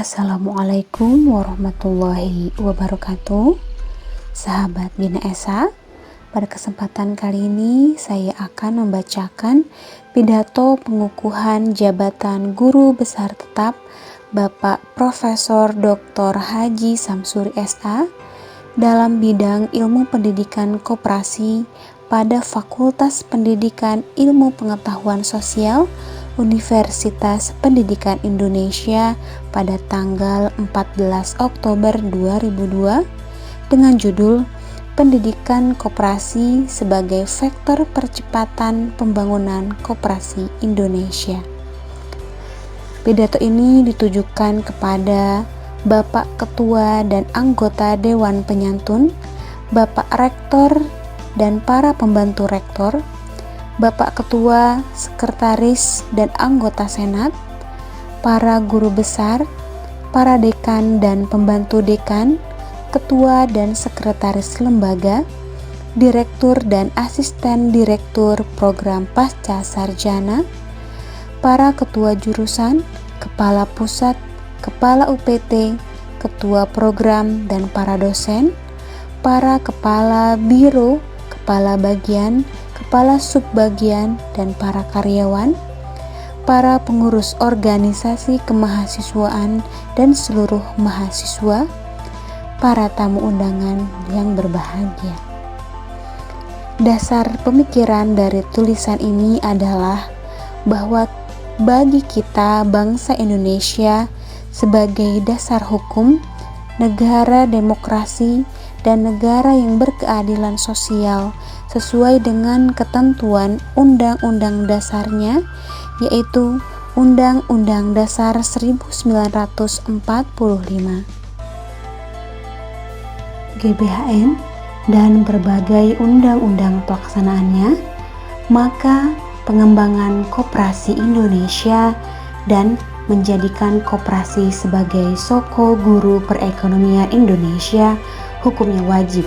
Assalamualaikum warahmatullahi wabarakatuh. Sahabat Bina Esa, pada kesempatan kali ini saya akan membacakan pidato pengukuhan jabatan Guru Besar Tetap Bapak Profesor Dr. Haji Samsuri SA dalam bidang Ilmu Pendidikan Koperasi pada Fakultas Pendidikan Ilmu Pengetahuan Sosial Universitas Pendidikan Indonesia pada tanggal 14 Oktober 2002 dengan judul Pendidikan Koperasi sebagai Vektor Percepatan Pembangunan Koperasi Indonesia. Pidato ini ditujukan kepada Bapak Ketua dan anggota Dewan Penyantun, Bapak Rektor dan para pembantu rektor, Bapak Ketua, Sekretaris, dan anggota Senat, para guru besar, para dekan dan pembantu dekan, ketua dan sekretaris lembaga, direktur dan asisten direktur program pasca sarjana, para ketua jurusan, kepala pusat, kepala UPT, ketua program dan para dosen, para kepala biro, kepala bagian, kepala subbagian dan para karyawan, para pengurus organisasi kemahasiswaan dan seluruh mahasiswa, para tamu undangan yang berbahagia. Dasar pemikiran dari tulisan ini adalah bahwa bagi kita bangsa Indonesia sebagai dasar hukum, negara demokrasi dan negara yang berkeadilan sosial sesuai dengan ketentuan undang-undang dasarnya, yaitu Undang-Undang Dasar 1945, GBHN, dan berbagai undang-undang pelaksanaannya, maka pengembangan koperasi Indonesia dan menjadikan koperasi sebagai soko guru perekonomian Indonesia hukumnya wajib.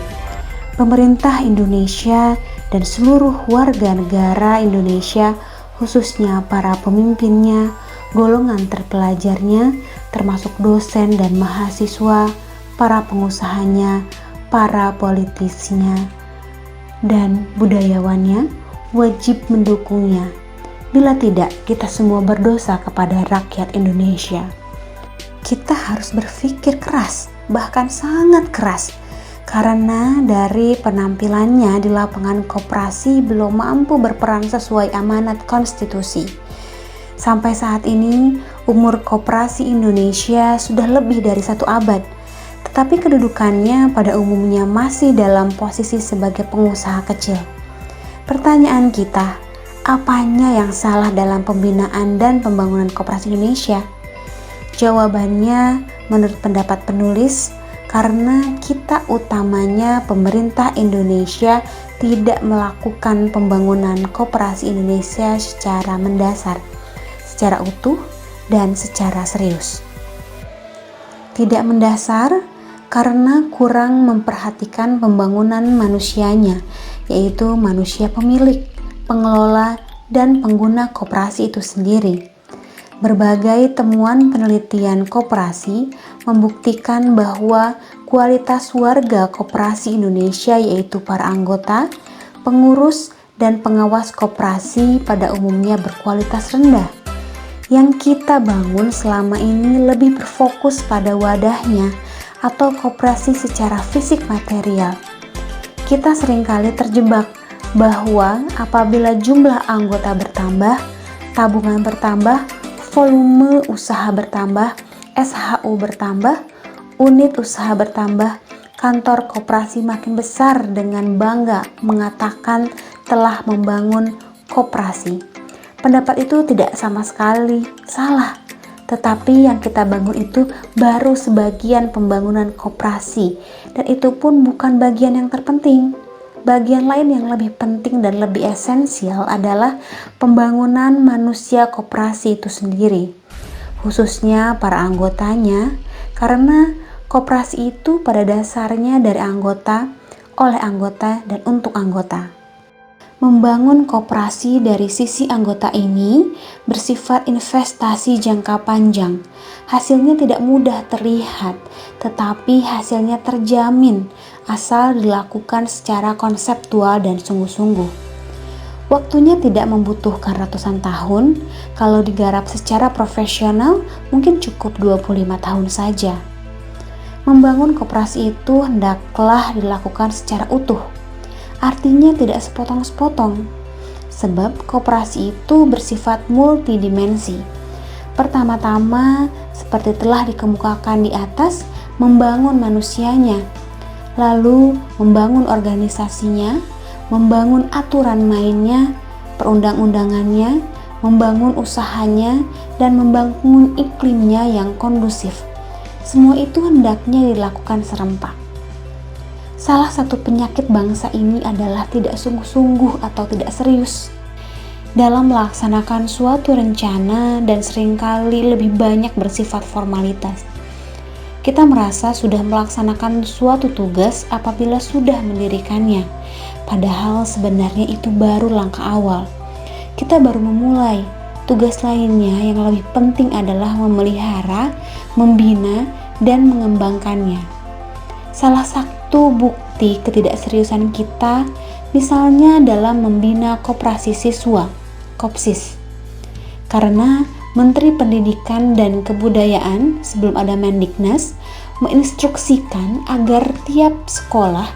Pemerintah Indonesia dan seluruh warga negara Indonesia, khususnya para pemimpinnya, golongan terpelajarnya, termasuk dosen dan mahasiswa, para pengusahanya, para politisinya, dan budayawannya, wajib mendukungnya. Bila tidak, kita semua berdosa kepada rakyat Indonesia. Kita harus berpikir keras, bahkan sangat keras, karena dari penampilannya di lapangan koperasi belum mampu berperan sesuai amanat konstitusi. Sampai saat ini, umur koperasi Indonesia sudah lebih dari 1 abad, tetapi kedudukannya pada umumnya masih dalam posisi sebagai pengusaha kecil. Pertanyaan kita, apanya yang salah dalam pembinaan dan pembangunan koperasi Indonesia? Jawabannya, menurut pendapat penulis, karena kita utamanya pemerintah Indonesia tidak melakukan pembangunan koperasi Indonesia secara mendasar, secara utuh, dan secara serius. Tidak mendasar karena kurang memperhatikan pembangunan manusianya, yaitu manusia pemilik, pengelola, dan pengguna koperasi itu sendiri. Berbagai temuan penelitian koperasi membuktikan bahwa kualitas warga koperasi Indonesia, yaitu para anggota, pengurus, dan pengawas koperasi pada umumnya berkualitas rendah. Yang kita bangun selama ini lebih berfokus pada wadahnya atau koperasi secara fisik material. Kita seringkali terjebak bahwa apabila jumlah anggota bertambah, tabungan bertambah, volume usaha bertambah, SHU bertambah, unit usaha bertambah, kantor koperasi makin besar dengan bangga mengatakan telah membangun koperasi. Pendapat itu tidak sama sekali salah, tetapi yang kita bangun itu baru sebagian pembangunan koperasi, dan itu pun bukan bagian yang terpenting. Bagian lain yang lebih penting dan lebih esensial adalah pembangunan manusia koperasi itu sendiri, khususnya para anggotanya, karena koperasi itu pada dasarnya dari anggota, oleh anggota, dan untuk anggota. Membangun koperasi dari sisi anggota ini bersifat investasi jangka panjang. Hasilnya tidak mudah terlihat, tetapi hasilnya terjamin asal dilakukan secara konseptual dan sungguh-sungguh. Waktunya tidak membutuhkan ratusan tahun, kalau digarap secara profesional mungkin cukup 25 tahun saja. Membangun koperasi itu hendaklah dilakukan secara utuh. Artinya tidak sepotong-sepotong, sebab koperasi itu bersifat multidimensi. Pertama-tama, seperti telah dikemukakan di atas, membangun manusianya, lalu membangun organisasinya, membangun aturan mainnya, perundang-undangannya, membangun usahanya, dan membangun iklimnya yang kondusif. Semua itu hendaknya dilakukan serempak. Salah satu penyakit bangsa ini adalah tidak sungguh-sungguh atau tidak serius dalam melaksanakan suatu rencana dan seringkali lebih banyak bersifat formalitas. Kita merasa sudah melaksanakan suatu tugas apabila sudah mendirikannya, padahal sebenarnya itu baru langkah awal. Kita baru memulai. Tugas lainnya yang lebih penting adalah memelihara, membina, dan mengembangkannya. Salah satu bukti ketidakseriusan kita misalnya dalam membina koperasi siswa, KOPSIS. Karena Menteri Pendidikan dan Kebudayaan sebelum ada Mendiknas menginstruksikan agar tiap sekolah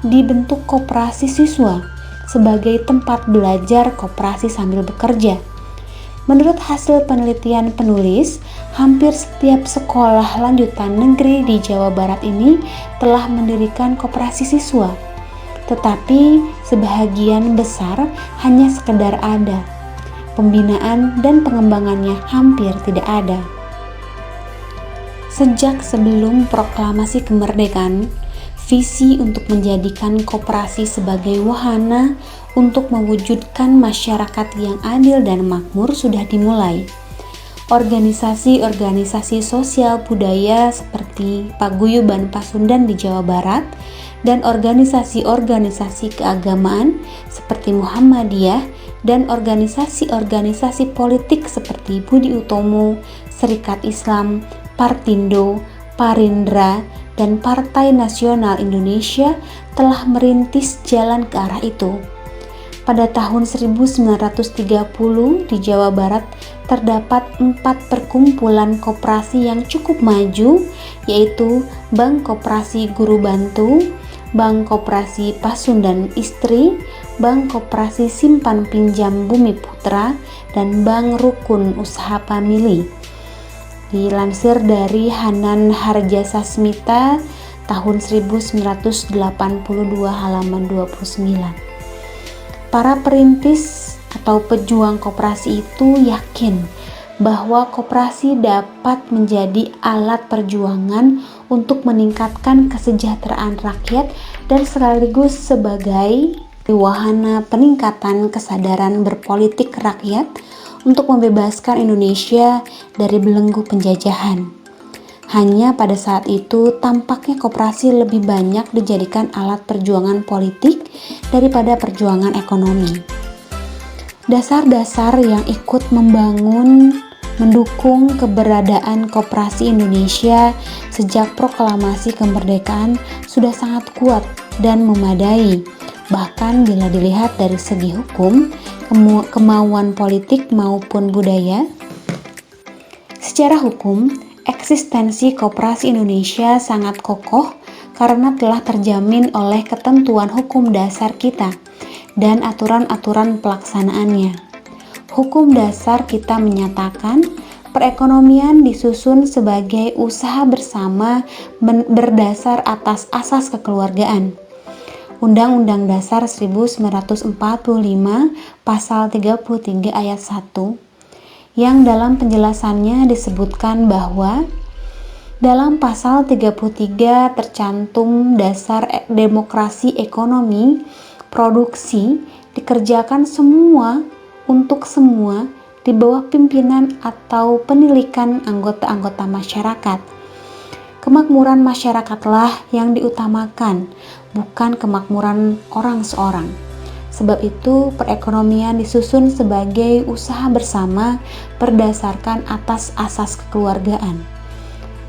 dibentuk koperasi siswa sebagai tempat belajar koperasi sambil bekerja. Menurut hasil penelitian penulis, hampir setiap sekolah lanjutan negeri di Jawa Barat ini telah mendirikan koperasi siswa. Tetapi sebahagian besar hanya sekedar ada. Pembinaan dan pengembangannya hampir tidak ada. Sejak sebelum proklamasi kemerdekaan, visi untuk menjadikan koperasi sebagai wahana untuk mewujudkan masyarakat yang adil dan makmur sudah dimulai. Organisasi-organisasi sosial budaya seperti Paguyuban Pasundan di Jawa Barat dan organisasi-organisasi keagamaan seperti Muhammadiyah dan organisasi-organisasi politik seperti Budi Utomo, Serikat Islam, Partindo, Parindra, dan Partai Nasional Indonesia telah merintis jalan ke arah itu. Pada tahun 1930 di Jawa Barat terdapat 4 perkumpulan koperasi yang cukup maju, yaitu Bank Koperasi Guru Bantu, Bank Koperasi Pasundan Istri, Bank Koperasi Simpan Pinjam Bumi Putra, dan Bank Rukun Usaha Famili. Dilansir dari Hanan Harjasasmita tahun 1982 halaman 29. Para perintis atau pejuang koperasi itu yakin bahwa koperasi dapat menjadi alat perjuangan untuk meningkatkan kesejahteraan rakyat dan sekaligus sebagai wahana peningkatan kesadaran berpolitik rakyat untuk membebaskan Indonesia dari belenggu penjajahan. Hanya pada saat itu tampaknya koperasi lebih banyak dijadikan alat perjuangan politik daripada perjuangan ekonomi. Dasar-dasar yang ikut mendukung keberadaan koperasi Indonesia sejak proklamasi kemerdekaan sudah sangat kuat dan memadai. Bahkan bila dilihat dari segi hukum, kemauan politik maupun budaya. Secara hukum, eksistensi koperasi Indonesia sangat kokoh karena telah terjamin oleh ketentuan hukum dasar kita dan aturan-aturan pelaksanaannya. Hukum dasar kita menyatakan perekonomian disusun sebagai usaha bersama berdasar atas asas kekeluargaan. Undang-Undang Dasar 1945 Pasal 33 Ayat 1 yang dalam penjelasannya disebutkan bahwa dalam pasal 33 tercantum dasar demokrasi ekonomi produksi dikerjakan semua untuk semua di bawah pimpinan atau penilikan anggota-anggota masyarakat. Kemakmuran masyarakatlah yang diutamakan, bukan kemakmuran orang seorang. Sebab itu, perekonomian disusun sebagai usaha bersama berdasarkan atas asas kekeluargaan.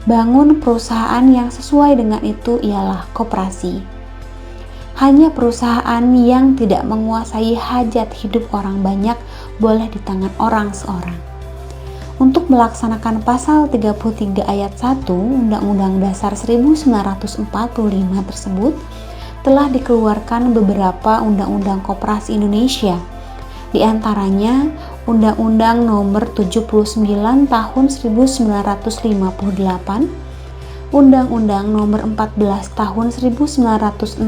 Bangun perusahaan yang sesuai dengan itu ialah koperasi. Hanya perusahaan yang tidak menguasai hajat hidup orang banyak boleh di tangan orang seorang. Untuk melaksanakan pasal 33 ayat 1 Undang-Undang Dasar 1945 tersebut, telah dikeluarkan beberapa undang-undang koperasi Indonesia, di antaranya Undang-Undang Nomor 79 Tahun 1958, Undang-Undang Nomor 14 Tahun 1965,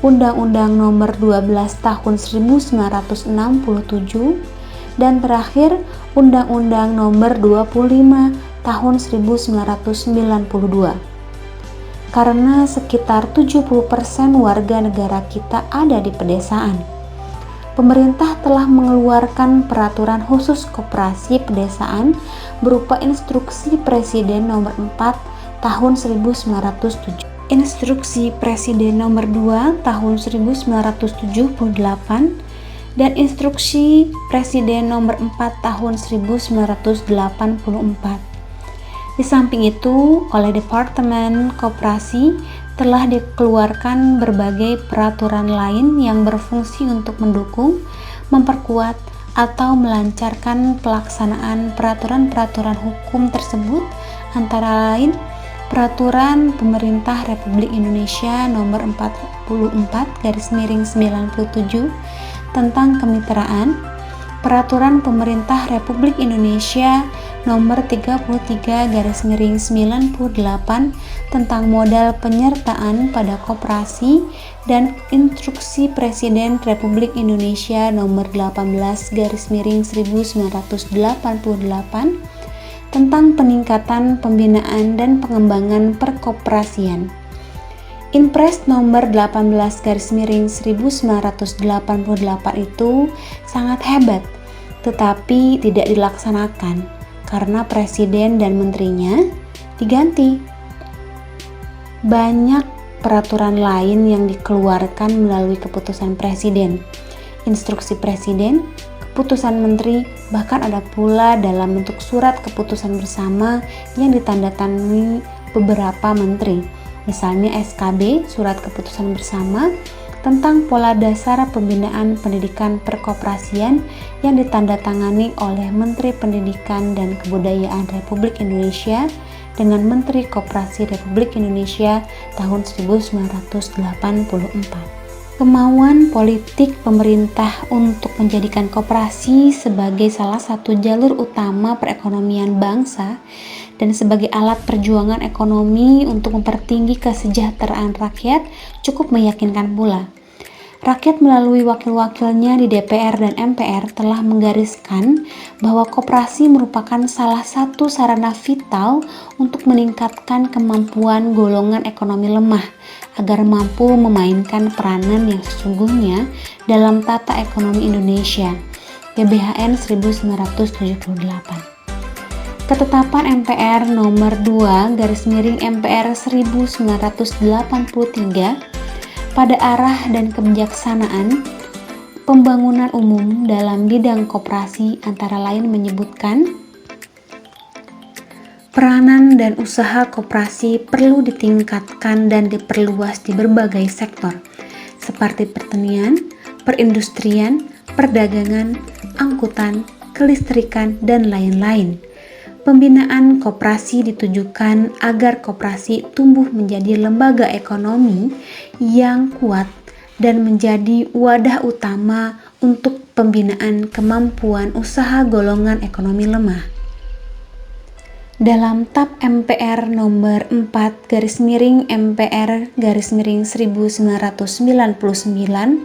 Undang-Undang Nomor 12 Tahun 1967, dan terakhir Undang-Undang Nomor 25 Tahun 1992. Karena sekitar 70% warga negara kita ada di pedesaan, pemerintah telah mengeluarkan peraturan khusus koperasi pedesaan berupa Instruksi Presiden Nomor 4 Tahun 1907, Instruksi Presiden Nomor 2 Tahun 1978, dan Instruksi Presiden Nomor 4 Tahun 1984. Di samping itu, oleh Departemen Koperasi telah dikeluarkan berbagai peraturan lain yang berfungsi untuk mendukung, memperkuat, atau melancarkan pelaksanaan peraturan-peraturan hukum tersebut, antara lain Peraturan Pemerintah Republik Indonesia Nomor 44/97 tentang Kemitraan, Peraturan Pemerintah Republik Indonesia Nomor 33/98 tentang modal penyertaan pada koperasi, dan Instruksi Presiden Republik Indonesia Nomor 18/1988 tentang peningkatan pembinaan dan pengembangan perkoperasian. Inpres Nomor 18/1988 itu sangat hebat, tetapi tidak dilaksanakan karena presiden dan menterinya diganti. Banyak peraturan lain yang dikeluarkan melalui keputusan presiden, instruksi presiden, keputusan menteri, bahkan ada pula dalam bentuk surat keputusan bersama yang ditandatangani beberapa menteri. Misalnya SKB, Surat Keputusan Bersama tentang Pola Dasar Pembinaan Pendidikan Perkoperasian yang ditandatangani oleh Menteri Pendidikan dan Kebudayaan Republik Indonesia dengan Menteri Koperasi Republik Indonesia tahun 1984. Kemauan politik pemerintah untuk menjadikan koperasi sebagai salah satu jalur utama perekonomian bangsa dan sebagai alat perjuangan ekonomi untuk mempertinggi kesejahteraan rakyat cukup meyakinkan pula. Rakyat melalui wakil-wakilnya di DPR dan MPR telah menggariskan bahwa koperasi merupakan salah satu sarana vital untuk meningkatkan kemampuan golongan ekonomi lemah agar mampu memainkan peranan yang sesungguhnya dalam tata ekonomi Indonesia. GBHN 1978. Ketetapan MPR nomor 2/MPR 1983 pada arah dan kebijaksanaan pembangunan umum dalam bidang koperasi antara lain menyebutkan peranan dan usaha koperasi perlu ditingkatkan dan diperluas di berbagai sektor seperti pertanian, perindustrian, perdagangan, angkutan, kelistrikan, dan lain-lain. Pembinaan koperasi ditujukan agar koperasi tumbuh menjadi lembaga ekonomi yang kuat dan menjadi wadah utama untuk pembinaan kemampuan usaha golongan ekonomi lemah. Dalam TAP MPR nomor 4/MPR/1999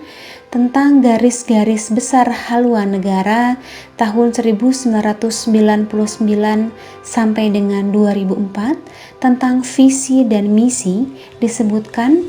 tentang garis-garis besar haluan negara tahun 1999 sampai dengan 2004 tentang visi dan misi disebutkan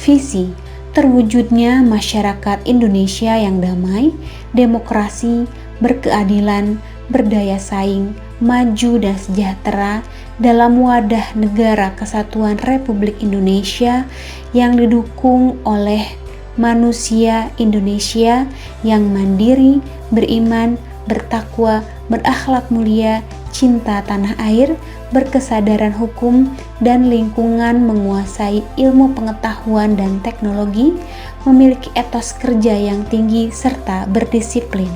visi terwujudnya masyarakat Indonesia yang damai, demokrasi, berkeadilan, berdaya saing, maju dan sejahtera dalam wadah negara kesatuan Republik Indonesia yang didukung oleh manusia Indonesia yang mandiri, beriman, bertakwa, berakhlak mulia, cinta tanah air, berkesadaran hukum dan lingkungan, menguasai ilmu pengetahuan dan teknologi, memiliki etos kerja yang tinggi, serta berdisiplin.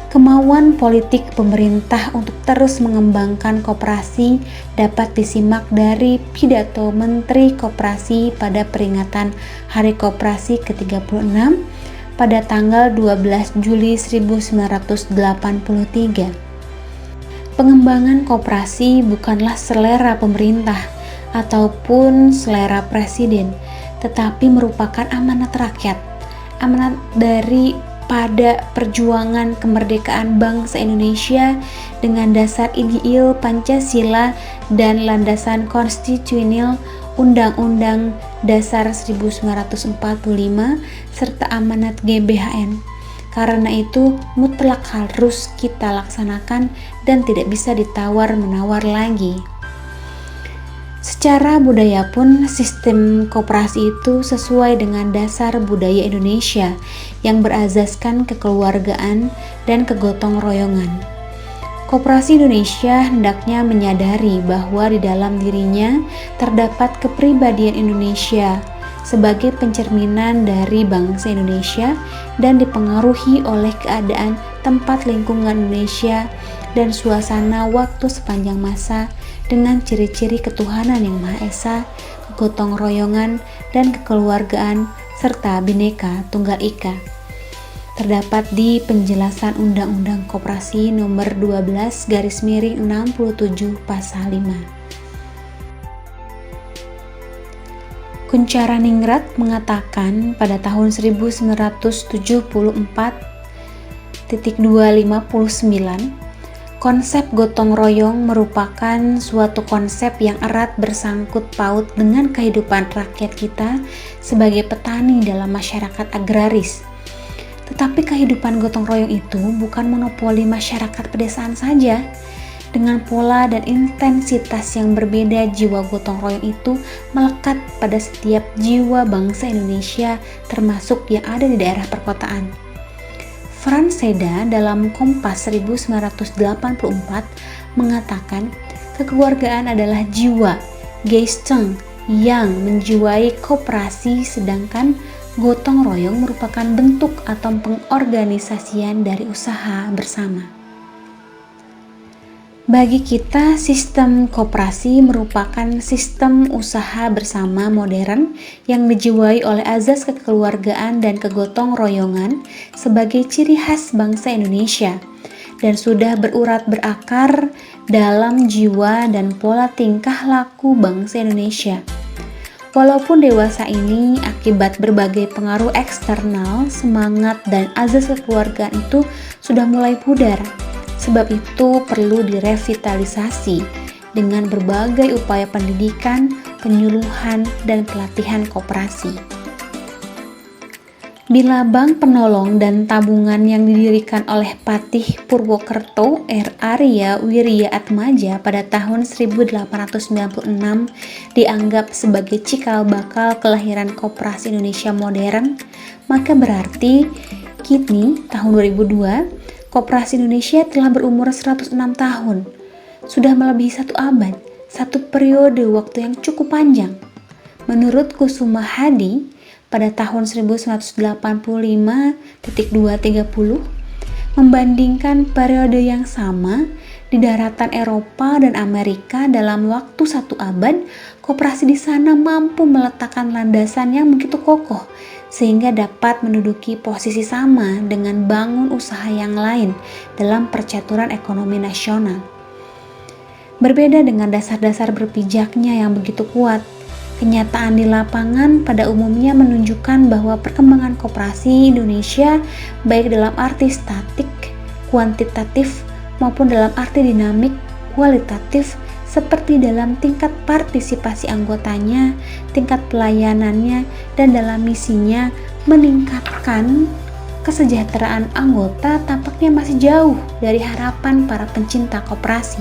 Kemauan politik pemerintah untuk terus mengembangkan koperasi dapat disimak dari pidato Menteri Koperasi pada peringatan Hari Koperasi ke-36 pada tanggal 12 Juli 1983. Pengembangan koperasi bukanlah selera pemerintah ataupun selera presiden, tetapi merupakan amanat rakyat, amanat pada perjuangan kemerdekaan bangsa Indonesia dengan dasar ideal Pancasila dan landasan konstitusional Undang-Undang Dasar 1945 serta amanat GBHN. Karena itu mutlak harus kita laksanakan dan tidak bisa ditawar-menawar lagi. Secara budaya pun, sistem koperasi itu sesuai dengan dasar budaya Indonesia yang berazaskan kekeluargaan dan kegotong royongan. Koperasi Indonesia hendaknya menyadari bahwa di dalam dirinya terdapat kepribadian Indonesia sebagai pencerminan dari bangsa Indonesia dan dipengaruhi oleh keadaan tempat lingkungan Indonesia dan suasana waktu sepanjang masa dengan ciri-ciri ketuhanan yang Maha Esa, kegotong royongan dan kekeluargaan, serta Bhinneka Tunggal Ika. Terdapat di penjelasan Undang-Undang Koperasi Nomor 12/67 Pasal 5. Kuncharaningrat mengatakan pada tahun 1974.259, konsep gotong royong merupakan suatu konsep yang erat bersangkut paut dengan kehidupan rakyat kita sebagai petani dalam masyarakat agraris. Tetapi kehidupan gotong royong itu bukan monopoli masyarakat pedesaan saja. Dengan pola dan intensitas yang berbeda, jiwa gotong royong itu melekat pada setiap jiwa bangsa Indonesia, termasuk yang ada di daerah perkotaan. Frans Seda dalam Kompas 1984 mengatakan kekeluargaan adalah jiwa Geistung yang menjiwai koperasi, sedangkan gotong royong merupakan bentuk atau pengorganisasian dari usaha bersama. Bagi kita, sistem koperasi merupakan sistem usaha bersama modern yang dijiwai oleh azas kekeluargaan dan kegotong royongan sebagai ciri khas bangsa Indonesia dan sudah berurat berakar dalam jiwa dan pola tingkah laku bangsa Indonesia. Walaupun dewasa ini, akibat berbagai pengaruh eksternal, semangat dan azas kekeluargaan itu sudah mulai pudar. Sebab itu perlu direvitalisasi dengan berbagai upaya pendidikan, penyuluhan, dan pelatihan koperasi. Bila Bank Penolong dan Tabungan yang didirikan oleh Patih Purwokerto R. Arya Wiryaatmaja pada tahun 1896 dianggap sebagai cikal bakal kelahiran koperasi Indonesia modern, maka berarti kini tahun 2002 Koperasi Indonesia telah berumur 106 tahun, sudah melebihi satu abad, satu periode waktu yang cukup panjang. Menurut Kusuma Hadi, pada tahun 1985.230, membandingkan periode yang sama di daratan Eropa dan Amerika dalam waktu satu abad, koperasi di sana mampu meletakkan landasan yang begitu kokoh, sehingga dapat menduduki posisi sama dengan bangun usaha yang lain dalam percaturan ekonomi nasional. Berbeda dengan dasar-dasar berpijaknya yang begitu kuat, kenyataan di lapangan pada umumnya menunjukkan bahwa perkembangan koperasi Indonesia baik dalam arti statik, kuantitatif, maupun dalam arti dinamik, kualitatif, seperti dalam tingkat partisipasi anggotanya, tingkat pelayanannya, dan dalam misinya meningkatkan kesejahteraan anggota tampaknya masih jauh dari harapan para pencinta koperasi.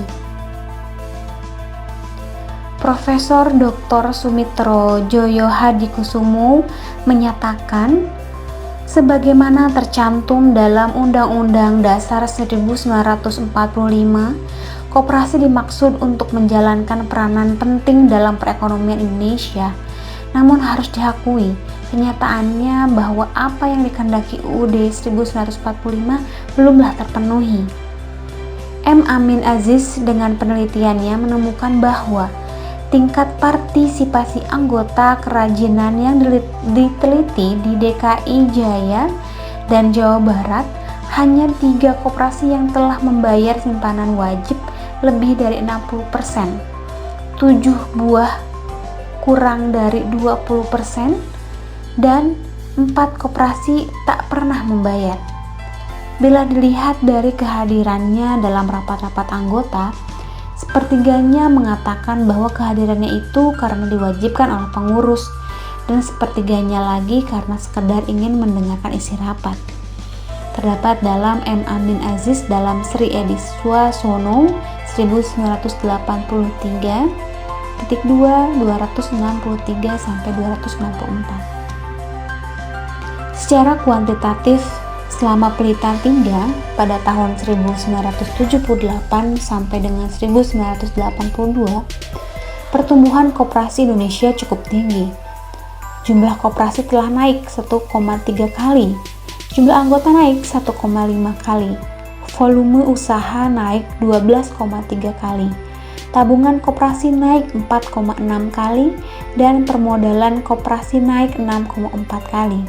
Profesor Dr. Sumitro Joyo Hadikusumo menyatakan, sebagaimana tercantum dalam Undang-Undang Dasar 1945, koperasi dimaksud untuk menjalankan peranan penting dalam perekonomian Indonesia. Namun harus diakui, kenyataannya bahwa apa yang dikehendaki UUD 1945 belumlah terpenuhi. M. Amin Aziz dengan penelitiannya menemukan bahwa tingkat partisipasi anggota kerajinan yang diteliti di DKI Jaya dan Jawa Barat, hanya 3 koperasi yang telah membayar simpanan wajib lebih dari 60%, 7 buah kurang dari 20%, dan 4 koperasi tak pernah membayar. Bila dilihat dari kehadirannya dalam rapat-rapat anggota, sepertiganya mengatakan bahwa kehadirannya itu karena diwajibkan oleh pengurus, dan sepertiganya lagi karena sekedar ingin mendengarkan isi rapat. Terdapat dalam M. Amin Aziz dalam Sri Edi Swasono 1983, titik 2, 263-264. Secara kuantitatif, selama penelitian 3 pada tahun 1978 sampai dengan 1982, pertumbuhan koperasi Indonesia cukup tinggi. Jumlah koperasi telah naik 1,3 kali, jumlah anggota naik 1,5 kali, volume usaha naik 12,3 kali, tabungan koperasi naik 4,6 kali, dan permodalan koperasi naik 6,4 kali.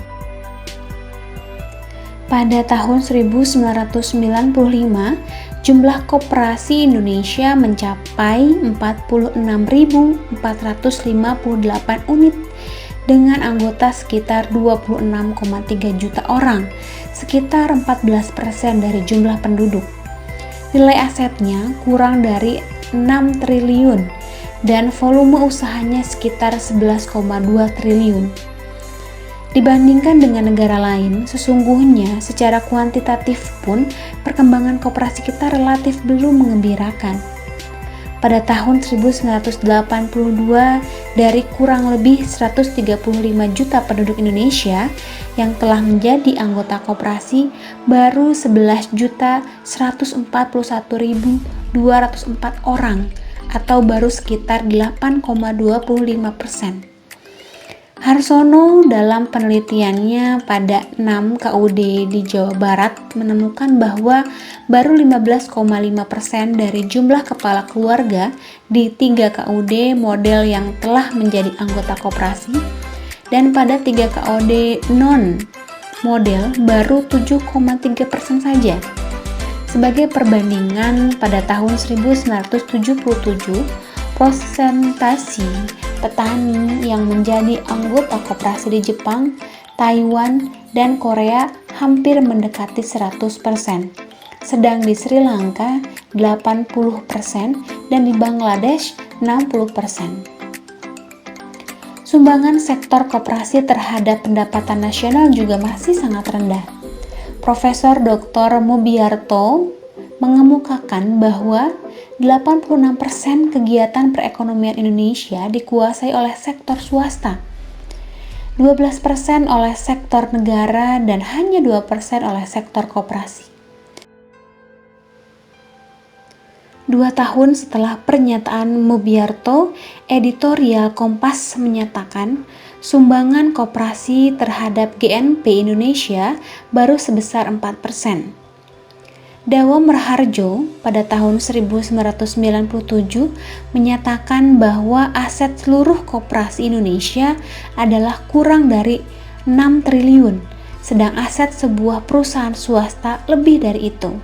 Pada tahun 1995, jumlah koperasi Indonesia mencapai 46.458 unit dengan anggota sekitar 26,3 juta orang, sekitar 14% dari jumlah penduduk. Nilai asetnya kurang dari 6 triliun dan volume usahanya sekitar 11,2 triliun. Dibandingkan dengan negara lain, sesungguhnya secara kuantitatif pun perkembangan koperasi kita relatif belum mengembirakan. Pada tahun 1982, dari kurang lebih 135 juta penduduk Indonesia yang telah menjadi anggota koperasi, baru 11.141.204 orang, atau baru sekitar 8,25%. Harsono dalam penelitiannya pada 6 KUD di Jawa Barat menemukan bahwa baru 15,5% dari jumlah kepala keluarga di 3 KUD model yang telah menjadi anggota koperasi, dan pada 3 KUD non-model baru 7,3% saja. Sebagai perbandingan, pada tahun 1977, prosentasi petani yang menjadi anggota koperasi di Jepang, Taiwan, dan Korea hampir mendekati 100%, sedang di Sri Lanka 80% dan di Bangladesh 60%. Sumbangan sektor koperasi terhadap pendapatan nasional juga masih sangat rendah. Profesor Dr. Mubiarto mengemukakan bahwa 86% kegiatan perekonomian Indonesia dikuasai oleh sektor swasta, 12% oleh sektor negara, dan hanya 2% oleh sektor koperasi. 2 tahun setelah pernyataan Mubiarto, editorial Kompas menyatakan sumbangan koperasi terhadap GNP Indonesia baru sebesar 4%. Dawam Raharjo pada tahun 1997 menyatakan bahwa aset seluruh koperasi Indonesia adalah kurang dari 6 triliun, sedang aset sebuah perusahaan swasta lebih dari itu.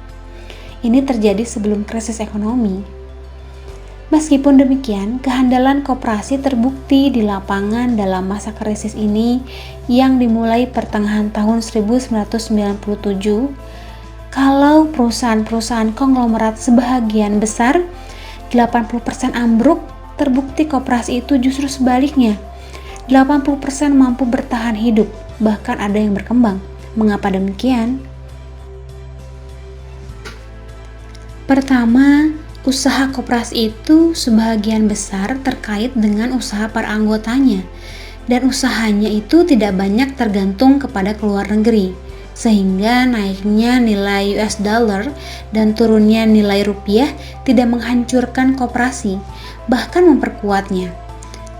Ini terjadi sebelum krisis ekonomi. Meskipun demikian, kehandalan koperasi terbukti di lapangan dalam masa krisis ini yang dimulai pertengahan tahun 1997. Kalau perusahaan-perusahaan konglomerat sebahagian besar, 80% ambruk, terbukti koperasi itu justru sebaliknya. 80% mampu bertahan hidup, bahkan ada yang berkembang. Mengapa demikian? Pertama, Usaha koperasi itu sebagian besar terkait dengan usaha para anggotanya, dan usahanya itu tidak banyak tergantung kepada keluar negeri, sehingga naiknya nilai US dollar dan turunnya nilai rupiah tidak menghancurkan koperasi, bahkan memperkuatnya.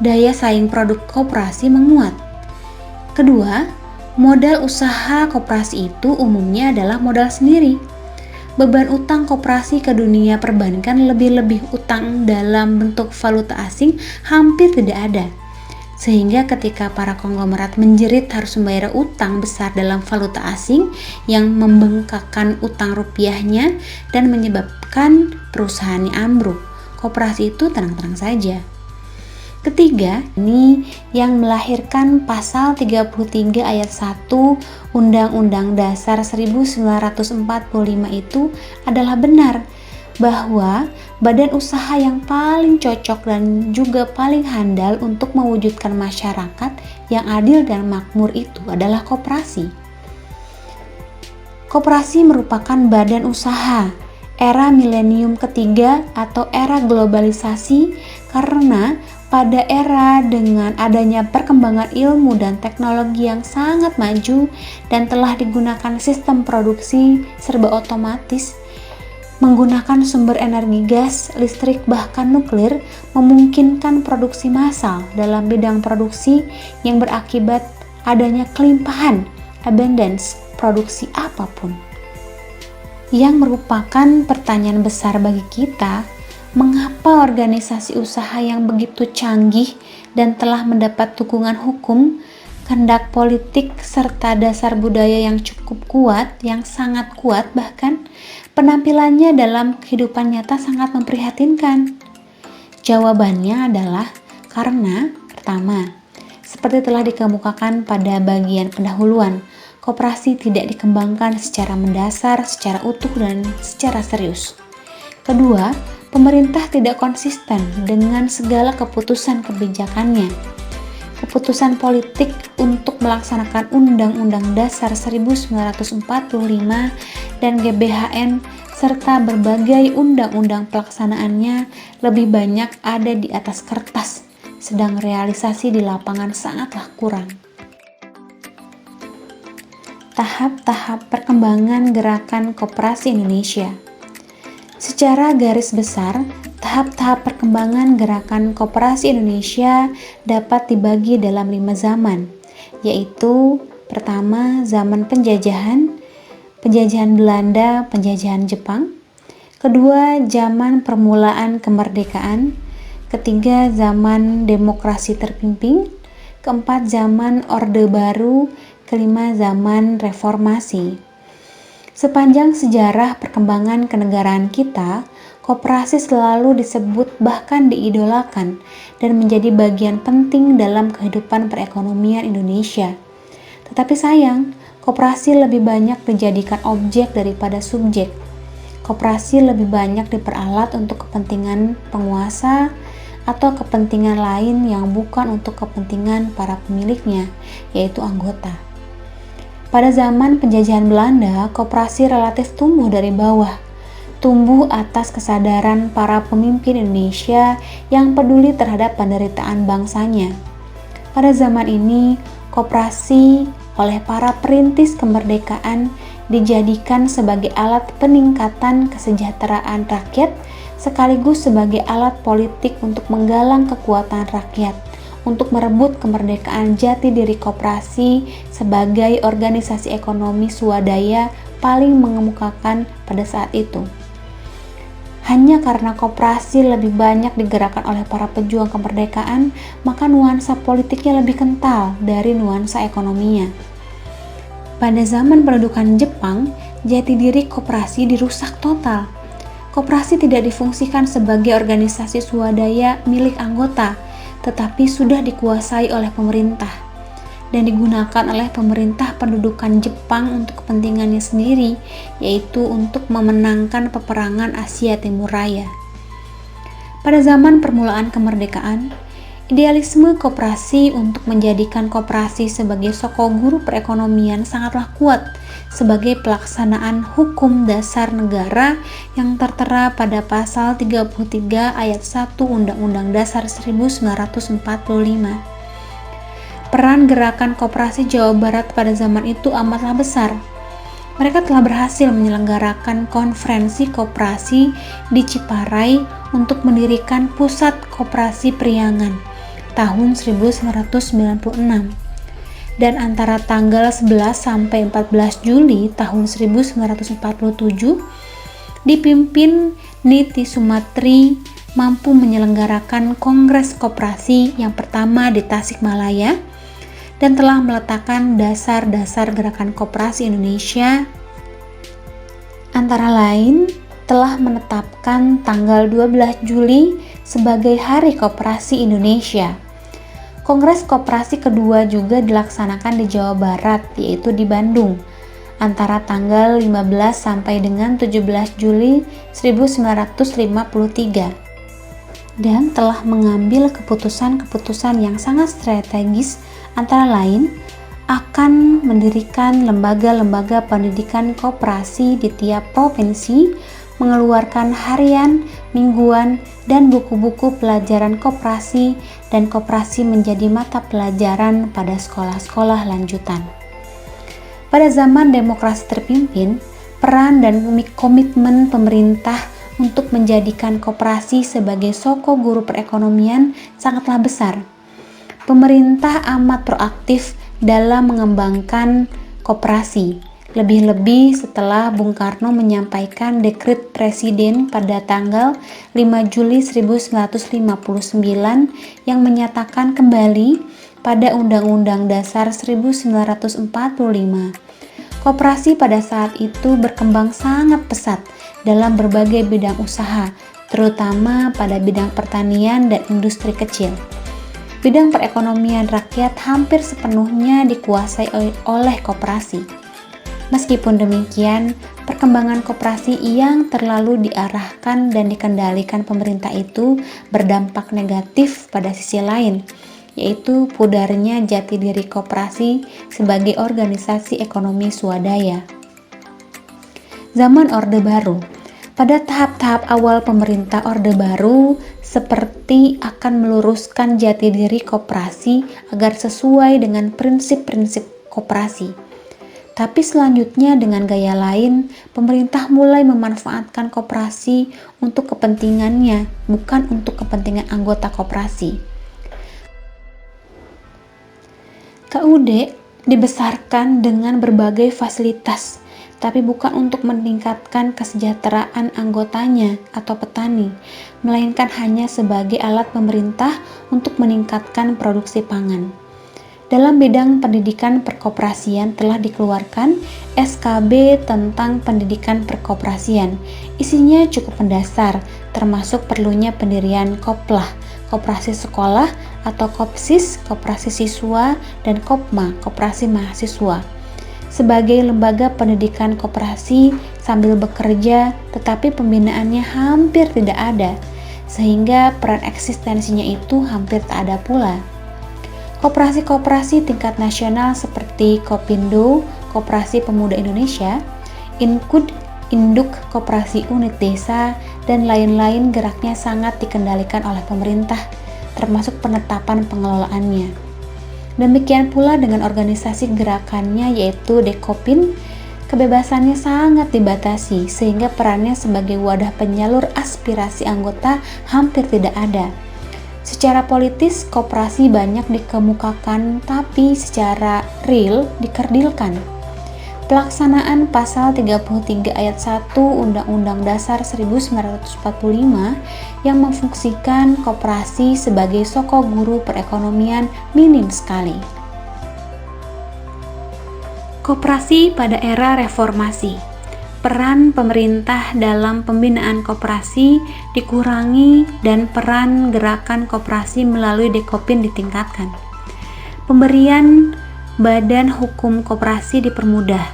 Daya saing produk koperasi menguat. Kedua, modal usaha koperasi itu umumnya adalah modal sendiri. Beban utang koperasi ke dunia perbankan, lebih-lebih utang dalam bentuk valuta asing, hampir tidak ada. Sehingga ketika para konglomerat menjerit harus membayar utang besar dalam valuta asing yang membengkakkan utang rupiahnya dan menyebabkan perusahaannya ambruk, koperasi itu tenang-tenang saja. Ketiga, ini yang melahirkan pasal 33 ayat 1 Undang-Undang Dasar 1945 itu adalah benar, bahwa badan usaha yang paling cocok dan juga paling handal untuk mewujudkan masyarakat yang adil dan makmur itu adalah koperasi. Koperasi merupakan badan usaha era milenium ketiga atau era globalisasi, karena pada era dengan adanya perkembangan ilmu dan teknologi yang sangat maju dan telah digunakan sistem produksi serba otomatis, menggunakan sumber energi gas, listrik, bahkan nuklir, memungkinkan produksi massal dalam bidang produksi yang berakibat adanya kelimpahan, abundance, produksi apapun. Yang merupakan pertanyaan besar bagi kita, mengapa organisasi usaha yang begitu canggih dan telah mendapat dukungan hukum, kehendak politik, serta dasar budaya yang cukup kuat, yang sangat kuat bahkan, penampilannya dalam kehidupan nyata sangat memprihatinkan? Jawabannya adalah karena, pertama, seperti telah dikemukakan pada bagian pendahuluan, koperasi tidak dikembangkan secara mendasar, secara utuh, dan secara serius. Kedua, pemerintah tidak konsisten dengan segala keputusan kebijakannya. Keputusan politik untuk melaksanakan Undang-Undang Dasar 1945 dan GBHN serta berbagai undang-undang pelaksanaannya lebih banyak ada di atas kertas, sedang realisasi di lapangan sangatlah kurang. Tahap-tahap perkembangan gerakan koperasi Indonesia. Secara garis besar, tahap-tahap perkembangan gerakan koperasi Indonesia dapat dibagi dalam 5 zaman, yaitu pertama, zaman penjajahan Belanda, penjajahan Jepang. Kedua, zaman permulaan kemerdekaan. Ketiga, zaman demokrasi terpimpin. Keempat, zaman Orde Baru. Kelima, zaman reformasi. Sepanjang sejarah perkembangan kenegaraan kita, koperasi selalu disebut bahkan diidolakan dan menjadi bagian penting dalam kehidupan perekonomian Indonesia. Tetapi sayang, koperasi lebih banyak dijadikan objek daripada subjek. Koperasi lebih banyak diperalat untuk kepentingan penguasa atau kepentingan lain yang bukan untuk kepentingan para pemiliknya, yaitu anggota. Pada zaman penjajahan Belanda, koperasi relatif tumbuh dari bawah, tumbuh atas kesadaran para pemimpin Indonesia yang peduli terhadap penderitaan bangsanya. Pada zaman ini, koperasi oleh para perintis kemerdekaan dijadikan sebagai alat peningkatan kesejahteraan rakyat, sekaligus sebagai alat politik untuk menggalang kekuatan rakyat, untuk merebut kemerdekaan jati diri koperasi sebagai organisasi ekonomi swadaya paling mengemukakan pada saat itu. Hanya karena koperasi lebih banyak digerakkan oleh para pejuang kemerdekaan, maka nuansa politiknya lebih kental dari nuansa ekonominya. Pada zaman pendudukan Jepang, jati diri koperasi dirusak total. Koperasi tidak difungsikan sebagai organisasi swadaya milik anggota, tetapi sudah dikuasai oleh pemerintah dan digunakan oleh pemerintah pendudukan Jepang untuk kepentingannya sendiri, yaitu untuk memenangkan peperangan Asia Timur Raya. Pada zaman permulaan kemerdekaan, idealisme koperasi untuk menjadikan koperasi sebagai sokoguru perekonomian sangatlah kuat, sebagai pelaksanaan hukum dasar negara yang tertera pada pasal 33 ayat 1 Undang-Undang Dasar 1945. Peran gerakan koperasi Jawa Barat pada zaman itu amatlah besar. Mereka telah berhasil menyelenggarakan konferensi koperasi di Ciparai untuk mendirikan Pusat Koperasi Priangan tahun 1996. Dan antara tanggal 11 sampai 14 Juli tahun 1947 dipimpin Niti Sumatri mampu menyelenggarakan Kongres Koperasi yang pertama di Tasikmalaya dan telah meletakkan dasar-dasar gerakan koperasi Indonesia, antara lain telah menetapkan tanggal 12 Juli sebagai Hari Koperasi Indonesia. Kongres Koperasi kedua juga dilaksanakan di Jawa Barat, yaitu di Bandung, antara tanggal 15 sampai dengan 17 Juli 1953, dan telah mengambil keputusan-keputusan yang sangat strategis, antara lain akan mendirikan lembaga-lembaga pendidikan koperasi di tiap provinsi, mengeluarkan harian, mingguan, dan buku-buku pelajaran koperasi, dan koperasi menjadi mata pelajaran pada sekolah-sekolah lanjutan. Pada zaman demokrasi terpimpin, peran dan komitmen pemerintah untuk menjadikan koperasi sebagai soko guru perekonomian sangatlah besar. Pemerintah amat proaktif dalam mengembangkan koperasi, lebih-lebih setelah Bung Karno menyampaikan dekret Presiden pada tanggal 5 Juli 1959 yang menyatakan kembali pada Undang-Undang Dasar 1945. Koperasi pada saat itu berkembang sangat pesat dalam berbagai bidang usaha, terutama pada bidang pertanian dan industri kecil. Bidang perekonomian rakyat hampir sepenuhnya dikuasai oleh koperasi. Meskipun demikian, perkembangan koperasi yang terlalu diarahkan dan dikendalikan pemerintah itu berdampak negatif pada sisi lain, yaitu pudarnya jati diri koperasi sebagai organisasi ekonomi swadaya. Zaman Orde Baru. Pada tahap-tahap awal pemerintah Orde Baru seperti akan meluruskan jati diri koperasi agar sesuai dengan prinsip-prinsip koperasi. Tapi selanjutnya dengan gaya lain, pemerintah mulai memanfaatkan koperasi untuk kepentingannya, bukan untuk kepentingan anggota koperasi. KUD dibesarkan dengan berbagai fasilitas, tapi bukan untuk meningkatkan kesejahteraan anggotanya atau petani, melainkan hanya sebagai alat pemerintah untuk meningkatkan produksi pangan. Dalam bidang pendidikan perkoperasian telah dikeluarkan SKB tentang pendidikan perkoperasian. Isinya cukup mendasar, termasuk perlunya pendirian Koplah, koperasi sekolah, atau Kopsis, koperasi siswa, dan Kopma, koperasi mahasiswa, sebagai lembaga pendidikan koperasi sambil bekerja, tetapi pembinaannya hampir tidak ada, sehingga peran eksistensinya itu hampir tak ada pula. Koperasi-koperasi tingkat nasional seperti Kopindo, Koperasi Pemuda Indonesia, Inkud, Induk, Koperasi Unit Desa, dan lain-lain geraknya sangat dikendalikan oleh pemerintah, termasuk penetapan pengelolaannya. Demikian pula dengan organisasi gerakannya yaitu Dekopin, kebebasannya sangat dibatasi sehingga perannya sebagai wadah penyalur aspirasi anggota hampir tidak ada. Secara politis, koperasi banyak dikemukakan, tapi secara real dikerdilkan. Pelaksanaan pasal 33 ayat 1 Undang-Undang Dasar 1945 yang memfungsikan koperasi sebagai soko guru perekonomian minim sekali. Koperasi pada era reformasi. Peran pemerintah dalam pembinaan koperasi dikurangi dan peran gerakan koperasi melalui Dekopin ditingkatkan. Pemberian badan hukum koperasi dipermudah,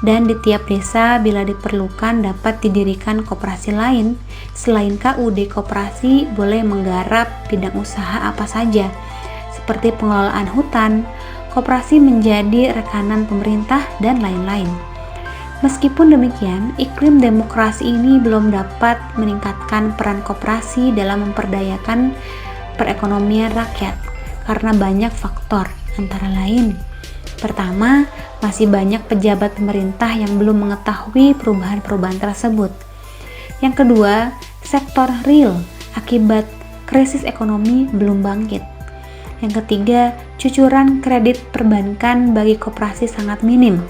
dan di tiap desa bila diperlukan dapat didirikan koperasi lain. Selain KUD, koperasi boleh menggarap bidang usaha apa saja, seperti pengelolaan hutan, koperasi menjadi rekanan pemerintah, dan lain-lain. Meskipun demikian, iklim demokrasi ini belum dapat meningkatkan peran koperasi dalam memperdayakan perekonomian rakyat karena banyak faktor, antara lain: pertama, masih banyak pejabat pemerintah yang belum mengetahui perubahan-perubahan tersebut. Yang kedua, sektor real akibat krisis ekonomi belum bangkit. Yang ketiga, cucuran kredit perbankan bagi koperasi sangat minim.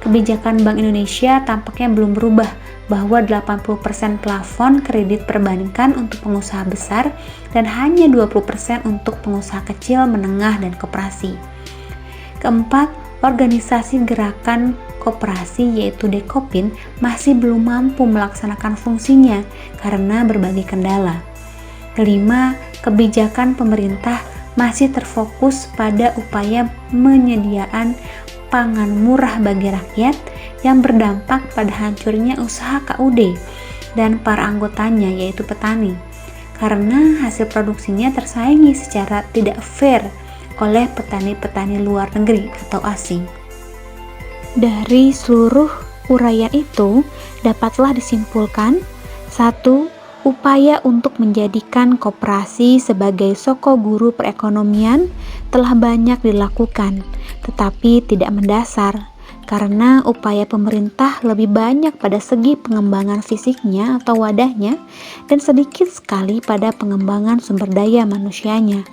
Kebijakan Bank Indonesia tampaknya belum berubah bahwa 80% plafon kredit perbankan untuk pengusaha besar dan hanya 20% untuk pengusaha kecil, menengah, dan koperasi. Keempat, organisasi gerakan koperasi yaitu Dekopin masih belum mampu melaksanakan fungsinya karena berbagai kendala. Kelima, kebijakan pemerintah masih terfokus pada upaya penyediaan pangan murah bagi rakyat yang berdampak pada hancurnya usaha KUD dan para anggotanya yaitu petani, karena hasil produksinya tersaingi secara tidak fair oleh petani-petani luar negeri atau asing. Dari seluruh uraian itu dapatlah disimpulkan: 1. Upaya untuk menjadikan koperasi sebagai soko guru perekonomian telah banyak dilakukan, tetapi tidak mendasar, karena upaya pemerintah lebih banyak pada segi pengembangan fisiknya atau wadahnya dan sedikit sekali pada pengembangan sumber daya manusianya.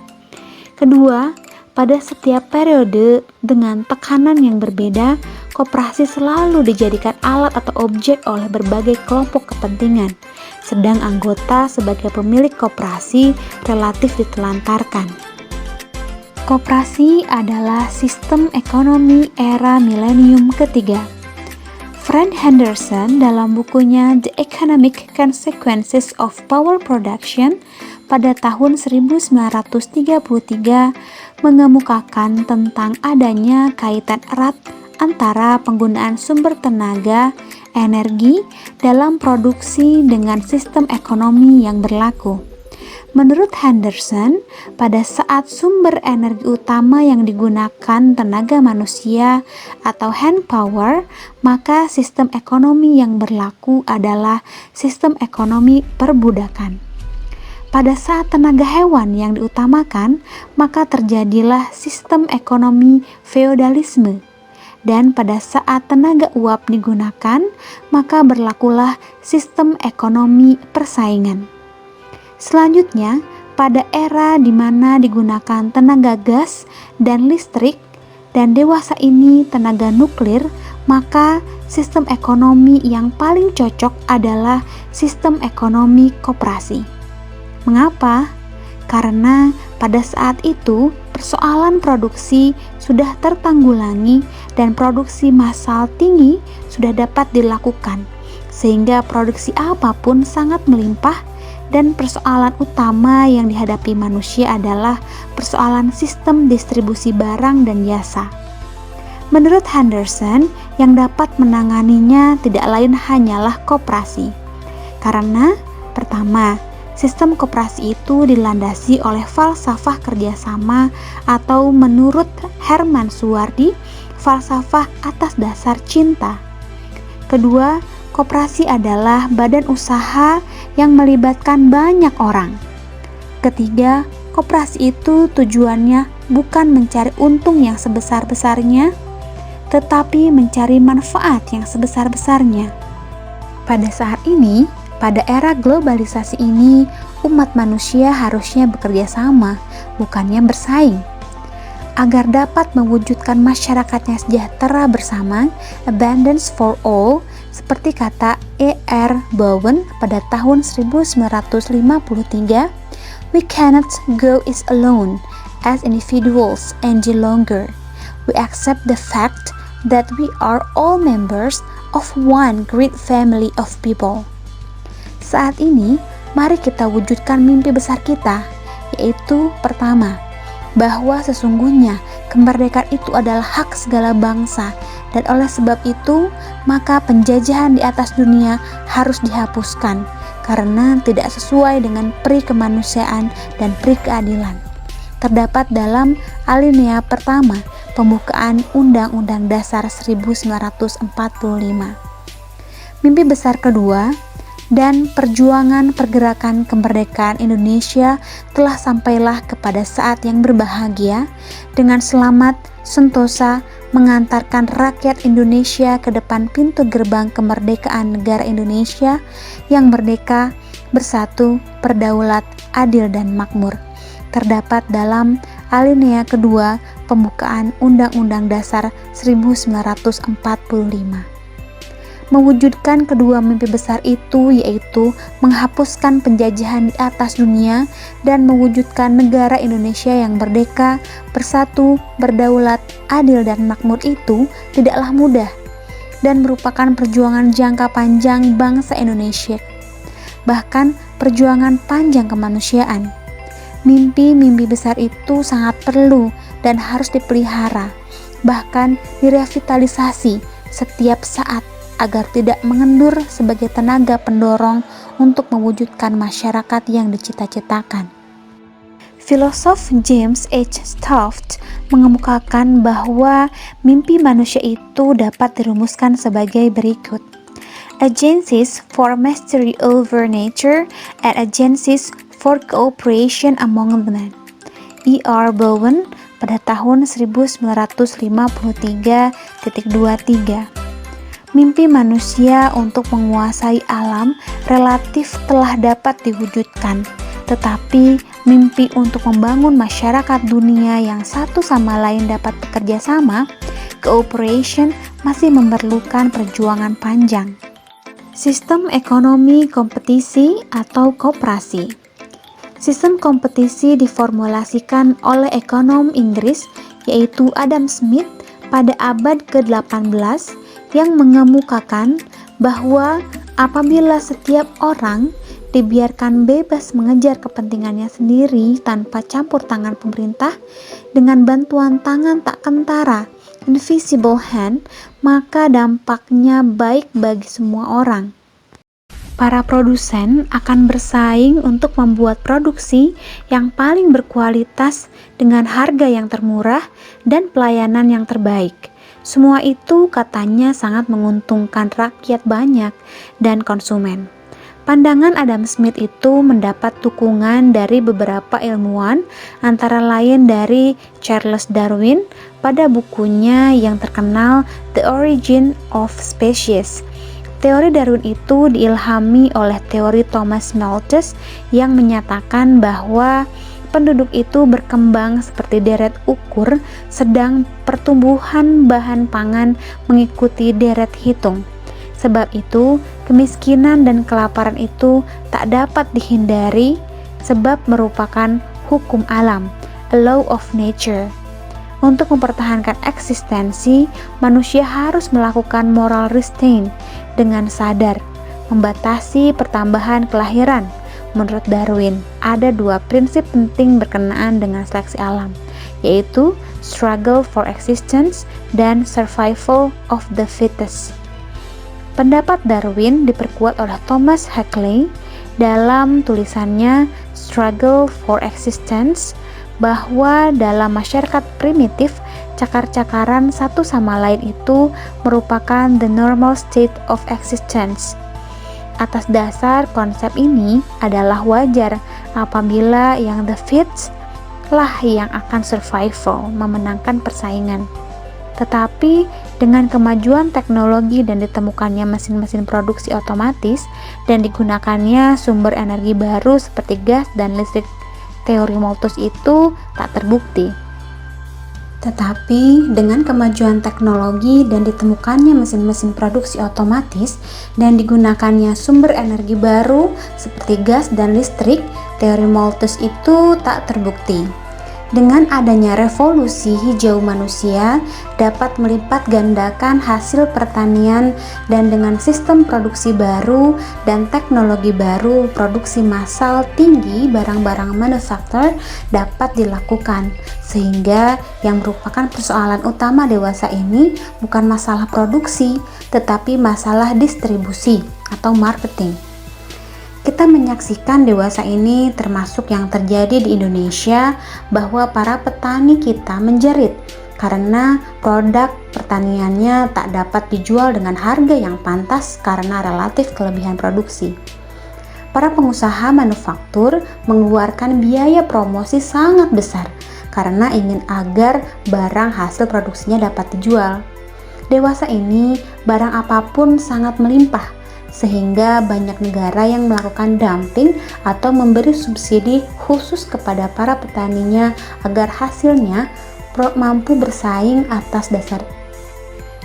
Kedua, pada setiap periode dengan tekanan yang berbeda, koperasi selalu dijadikan alat atau objek oleh berbagai kelompok kepentingan, sedang anggota sebagai pemilik koperasi relatif ditelantarkan. Koperasi adalah sistem ekonomi era milenium ketiga. Frank Henderson dalam bukunya The Economic Consequences of Power Production pada tahun 1933 mengemukakan tentang adanya kaitan erat antara penggunaan sumber tenaga, energi dalam produksi dengan sistem ekonomi yang berlaku. Menurut Henderson, pada saat sumber energi utama yang digunakan tenaga manusia atau hand power, maka sistem ekonomi yang berlaku adalah sistem ekonomi perbudakan. Pada saat tenaga hewan yang diutamakan, maka terjadilah sistem ekonomi feodalisme. Dan pada saat tenaga uap digunakan, maka berlakulah sistem ekonomi persaingan. Selanjutnya, pada era di mana digunakan tenaga gas dan listrik, dan dewasa ini tenaga nuklir, maka sistem ekonomi yang paling cocok adalah sistem ekonomi koperasi. Mengapa? Karena pada saat itu persoalan produksi sudah tertanggulangi dan produksi massal tinggi sudah dapat dilakukan, sehingga produksi apapun sangat melimpah, dan persoalan utama yang dihadapi manusia adalah persoalan sistem distribusi barang dan jasa. Menurut Henderson, yang dapat menanganinya tidak lain hanyalah koperasi. Karena pertama, sistem koperasi itu dilandasi oleh falsafah kerjasama atau menurut Herman Suwardi, falsafah atas dasar cinta. Kedua, koperasi adalah badan usaha yang melibatkan banyak orang. Ketiga, koperasi itu tujuannya bukan mencari untung yang sebesar-besarnya, tetapi mencari manfaat yang sebesar-besarnya. Pada saat ini, pada era globalisasi ini, umat manusia harusnya bekerja sama, bukannya bersaing. Agar dapat mewujudkan masyarakatnya sejahtera bersama, abundance for all, seperti kata E.R. Bowen pada tahun 1953, we cannot go it alone as individuals any longer. We accept the fact that we are all members of one great family of people. Saat ini, mari kita wujudkan mimpi besar kita, yaitu pertama, bahwa sesungguhnya kemerdekaan itu adalah hak segala bangsa, dan oleh sebab itu maka penjajahan di atas dunia harus dihapuskan karena tidak sesuai dengan peri kemanusiaan dan peri keadilan. Terdapat dalam alinea pertama pembukaan Undang-Undang Dasar 1945. Mimpi besar kedua dan perjuangan pergerakan kemerdekaan Indonesia telah sampailah kepada saat yang berbahagia dengan selamat, sentosa, mengantarkan rakyat Indonesia ke depan pintu gerbang kemerdekaan negara Indonesia yang merdeka, bersatu, berdaulat, adil dan makmur. Terdapat dalam alinea kedua pembukaan Undang-Undang Dasar 1945. Mewujudkan kedua mimpi besar itu yaitu menghapuskan penjajahan di atas dunia dan mewujudkan negara Indonesia yang merdeka, bersatu, berdaulat, adil dan makmur itu tidaklah mudah dan merupakan perjuangan jangka panjang bangsa Indonesia, bahkan perjuangan panjang kemanusiaan. Mimpi-mimpi besar itu sangat perlu dan harus dipelihara, bahkan direvitalisasi setiap saat agar tidak mengendur sebagai tenaga pendorong untuk mewujudkan masyarakat yang dicita-citakan. Filosof James H. Taft mengemukakan bahwa mimpi manusia itu dapat dirumuskan sebagai berikut: agencies for mastery over nature and agencies for cooperation among men. E.R. Bowen pada tahun 1953.23. Mimpi manusia untuk menguasai alam relatif telah dapat diwujudkan, tetapi mimpi untuk membangun masyarakat dunia yang satu sama lain dapat bekerja sama, cooperation, masih memerlukan perjuangan panjang. Sistem ekonomi kompetisi atau koperasi. Sistem kompetisi diformulasikan oleh ekonom Inggris yaitu Adam Smith pada abad ke-18 yang mengemukakan bahwa apabila setiap orang dibiarkan bebas mengejar kepentingannya sendiri tanpa campur tangan pemerintah dengan bantuan tangan tak kentara, invisible hand, maka dampaknya baik bagi semua orang. Para produsen akan bersaing untuk membuat produksi yang paling berkualitas dengan harga yang termurah dan pelayanan yang terbaik. Semua itu katanya sangat menguntungkan rakyat banyak dan konsumen. Pandangan Adam Smith itu mendapat dukungan dari beberapa ilmuwan, antara lain dari Charles Darwin pada bukunya yang terkenal The Origin of Species. Teori Darwin itu diilhami oleh teori Thomas Malthus yang menyatakan bahwa penduduk itu berkembang seperti deret ukur, sedang pertumbuhan bahan pangan mengikuti deret hitung. Sebab itu, kemiskinan dan kelaparan itu tak dapat dihindari sebab merupakan hukum alam, a law of nature. Untuk mempertahankan eksistensi, manusia harus melakukan moral restraint dengan sadar, membatasi pertambahan kelahiran. Menurut Darwin, ada dua prinsip penting berkenaan dengan seleksi alam, yaitu struggle for existence dan survival of the fittest. Pendapat Darwin diperkuat oleh Thomas Huxley dalam tulisannya Struggle for Existence, bahwa dalam masyarakat primitif, cakar-cakaran satu sama lain itu merupakan the normal state of existence. Atas dasar konsep ini adalah wajar apabila yang the fittest lah yang akan survival, memenangkan persaingan. Tetapi dengan kemajuan teknologi dan ditemukannya mesin-mesin produksi otomatis dan digunakannya sumber energi baru seperti gas dan listrik, teori Malthus itu tak terbukti. Tetapi dengan kemajuan teknologi dan ditemukannya mesin-mesin produksi otomatis dan digunakannya sumber energi baru seperti gas dan listrik, teori Malthus itu tak terbukti. Dengan adanya revolusi hijau, manusia dapat melipat gandakan hasil pertanian, dan dengan sistem produksi baru dan teknologi baru, produksi massal tinggi barang-barang manufaktur dapat dilakukan, sehingga yang merupakan persoalan utama dewasa ini bukan masalah produksi, tetapi masalah distribusi atau marketing. Kita menyaksikan dewasa ini termasuk yang terjadi di Indonesia, bahwa para petani kita menjerit karena produk pertaniannya tak dapat dijual dengan harga yang pantas karena relatif kelebihan produksi. Para pengusaha manufaktur mengeluarkan biaya promosi sangat besar karena ingin agar barang hasil produksinya dapat dijual. Dewasa ini, barang apapun sangat melimpah, sehingga banyak negara yang melakukan dumping atau memberi subsidi khusus kepada para petaninya agar hasilnya mampu bersaing atas dasar.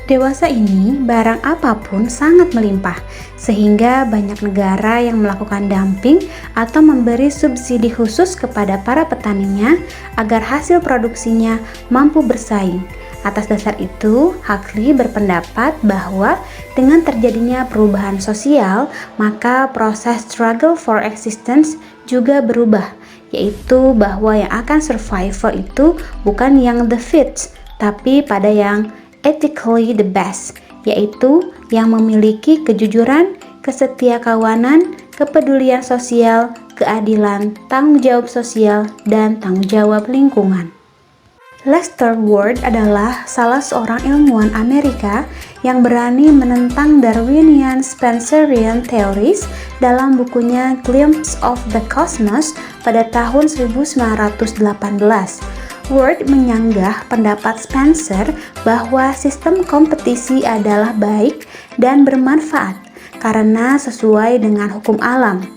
Dewasa ini, barang apapun sangat melimpah, sehingga banyak negara yang melakukan dumping atau memberi subsidi khusus kepada para petaninya agar hasil produksinya mampu bersaing. Atas dasar itu, Huxley berpendapat bahwa dengan terjadinya perubahan sosial, maka proses struggle for existence juga berubah, yaitu bahwa yang akan survival itu bukan yang the fit, tapi pada yang ethically the best, yaitu yang memiliki kejujuran, kesetiakawanan, kepedulian sosial, keadilan, tanggung jawab sosial, dan tanggung jawab lingkungan. Lester Ward adalah salah seorang ilmuwan Amerika yang berani menentang Darwinian Spencerian Theories dalam bukunya Glimpse of the Cosmos pada tahun 1918. Ward menyanggah pendapat Spencer bahwa sistem kompetisi adalah baik dan bermanfaat karena sesuai dengan hukum alam.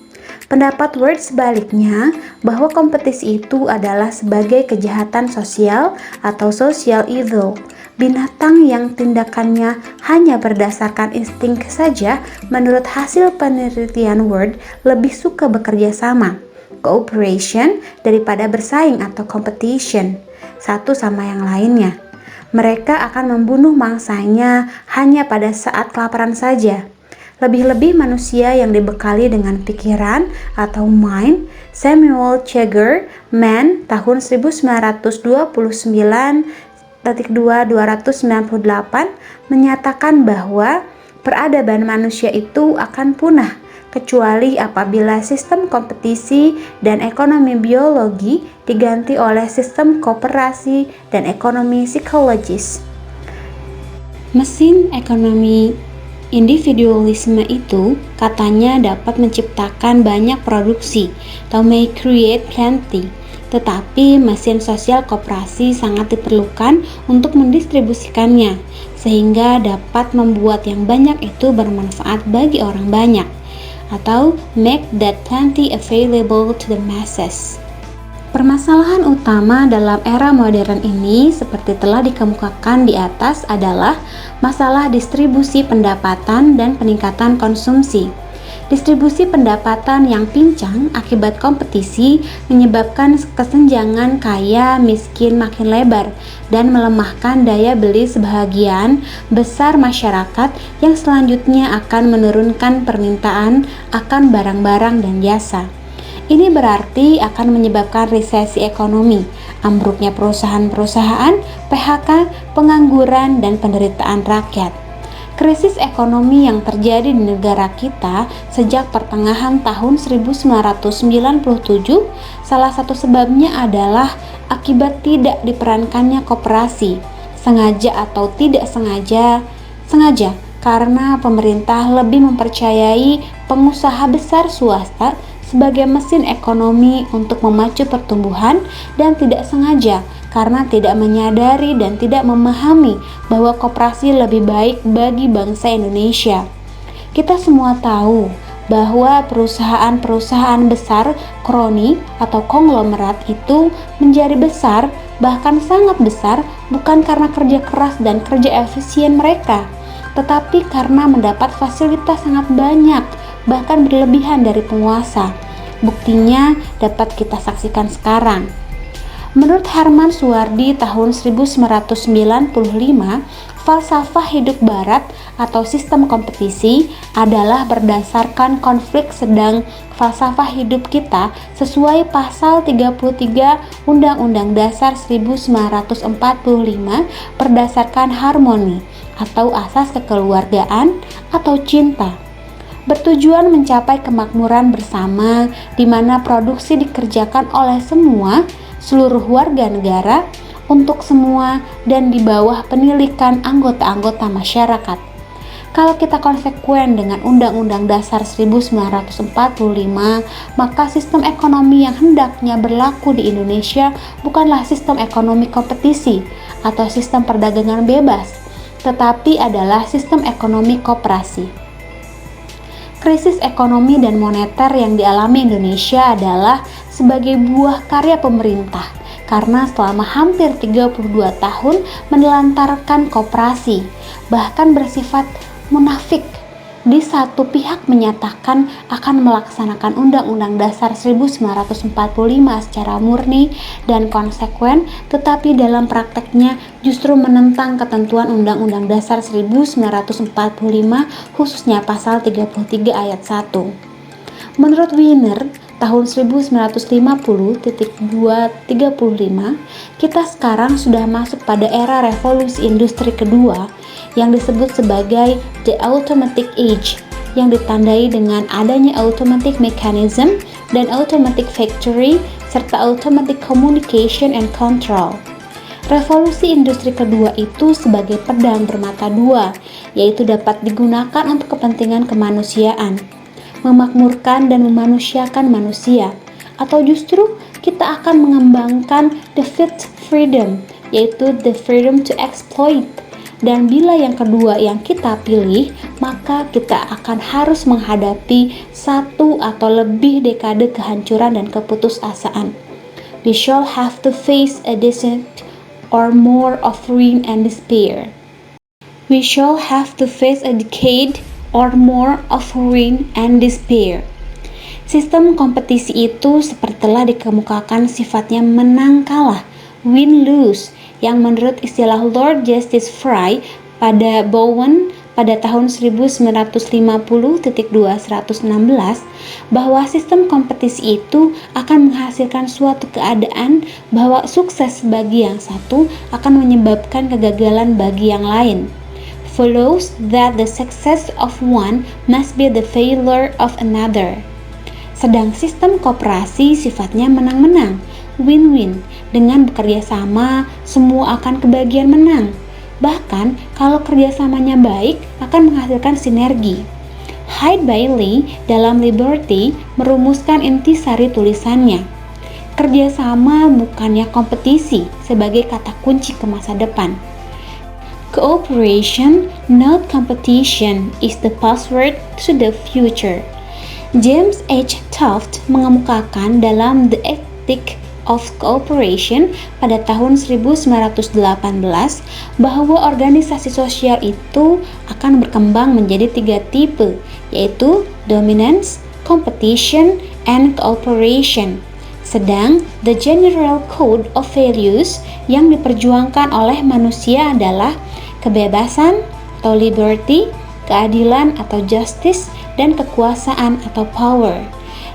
Pendapat Ward sebaliknya, bahwa kompetisi itu adalah sebagai kejahatan sosial atau social evil. Binatang yang tindakannya hanya berdasarkan insting saja, menurut hasil penelitian Ward, lebih suka bekerja sama, cooperation, daripada bersaing atau competition, satu sama yang lainnya. Mereka akan membunuh mangsanya hanya pada saat kelaparan saja. Lebih-lebih manusia yang dibekali dengan pikiran atau mind. Samuel Cheger, Man, tahun 1929-298 menyatakan bahwa peradaban manusia itu akan punah kecuali apabila sistem kompetisi dan ekonomi biologi diganti oleh sistem kooperasi dan ekonomi psikologis. Mesin ekonomi individualisme itu katanya dapat menciptakan banyak produksi atau may create plenty, tetapi mesin sosial koperasi sangat diperlukan untuk mendistribusikannya sehingga dapat membuat yang banyak itu bermanfaat bagi orang banyak atau make that plenty available to the masses. Permasalahan utama dalam era modern ini, seperti telah dikemukakan di atas, adalah masalah distribusi pendapatan dan peningkatan konsumsi. Distribusi pendapatan yang pincang akibat kompetisi menyebabkan kesenjangan kaya miskin makin lebar dan melemahkan daya beli sebagian besar masyarakat yang selanjutnya akan menurunkan permintaan akan barang-barang dan jasa. Ini berarti akan menyebabkan resesi ekonomi, ambruknya perusahaan-perusahaan, PHK, pengangguran, dan penderitaan rakyat. Krisis ekonomi yang terjadi di negara kita sejak pertengahan tahun 1997, salah satu sebabnya adalah akibat tidak diperankannya koperasi, sengaja atau tidak sengaja karena pemerintah lebih mempercayai pengusaha besar swasta sebagai mesin ekonomi untuk memacu pertumbuhan dan tidak sengaja karena tidak menyadari dan tidak memahami bahwa koperasi lebih baik bagi bangsa Indonesia. Kita semua tahu bahwa perusahaan-perusahaan besar kroni atau konglomerat itu menjadi besar, bahkan sangat besar, bukan karena kerja keras dan kerja efisien mereka, tetapi karena mendapat fasilitas sangat banyak, bahkan berlebihan dari penguasa. Buktinya dapat kita saksikan sekarang. Menurut Herman Suwardi tahun 1995, falsafah hidup barat atau sistem kompetisi adalah berdasarkan konflik, sedang falsafah hidup kita sesuai pasal 33 Undang-Undang Dasar 1945 berdasarkan harmoni atau asas kekeluargaan atau cinta, bertujuan mencapai kemakmuran bersama di mana produksi dikerjakan oleh seluruh warga negara, untuk semua dan di bawah penilikan anggota-anggota masyarakat. Kalau kita konsekuen dengan Undang-Undang Dasar 1945, maka sistem ekonomi yang hendaknya berlaku di Indonesia bukanlah sistem ekonomi kompetisi atau sistem perdagangan bebas, tetapi adalah sistem ekonomi koperasi. Krisis ekonomi dan moneter yang dialami Indonesia adalah sebagai buah karya pemerintah, karena selama hampir 32 tahun menelantarkan koperasi, bahkan bersifat munafik. Di satu pihak menyatakan akan melaksanakan Undang-Undang Dasar 1945 secara murni dan konsekuen, tetapi dalam prakteknya justru menentang ketentuan Undang-Undang Dasar 1945 khususnya pasal 33 ayat 1. Menurut Wiener, tahun 1950-235, kita sekarang sudah masuk pada era revolusi industri kedua yang disebut sebagai The Automatic Age, yang ditandai dengan adanya automatic mechanism dan automatic factory serta automatic communication and control. Revolusi industri kedua itu sebagai pedang bermata dua, yaitu dapat digunakan untuk kepentingan kemanusiaan, memakmurkan dan memanusiakan manusia, atau justru kita akan mengembangkan the fifth freedom, yaitu the freedom to exploit. Dan bila yang kedua yang kita pilih, maka kita akan harus menghadapi satu atau lebih dekade kehancuran dan keputusasaan. We shall have to face a decade or more of ruin and despair. We shall have to face a decade or more of ruin and despair. Sistem kompetisi itu seperti telah dikemukakan sifatnya menang kalah, win-lose, yang menurut istilah Lord Justice Fry pada Bowen pada tahun 1950-2116 bahwa sistem kompetisi itu akan menghasilkan suatu keadaan bahwa sukses bagi yang satu akan menyebabkan kegagalan bagi yang lain. Follows that the success of one must be the failure of another. Sedang sistem koperasi sifatnya menang-menang, win-win. Dengan bekerja sama, semua akan kebagian menang. Bahkan, kalau kerjasamanya baik, akan menghasilkan sinergi. Hyde Bailey dalam Liberty merumuskan intisari tulisannya. Kerjasama bukannya kompetisi sebagai kata kunci ke masa depan. Cooperation, not competition, is the password to the future. James H. Taft mengemukakan dalam The Ethic of Cooperation pada tahun 1918 bahwa organisasi sosial itu akan berkembang menjadi 3 tipe, yaitu dominance, competition, and cooperation. Sedang the general code of values yang diperjuangkan oleh manusia adalah kebebasan atau liberty, keadilan atau justice, dan kekuasaan atau power.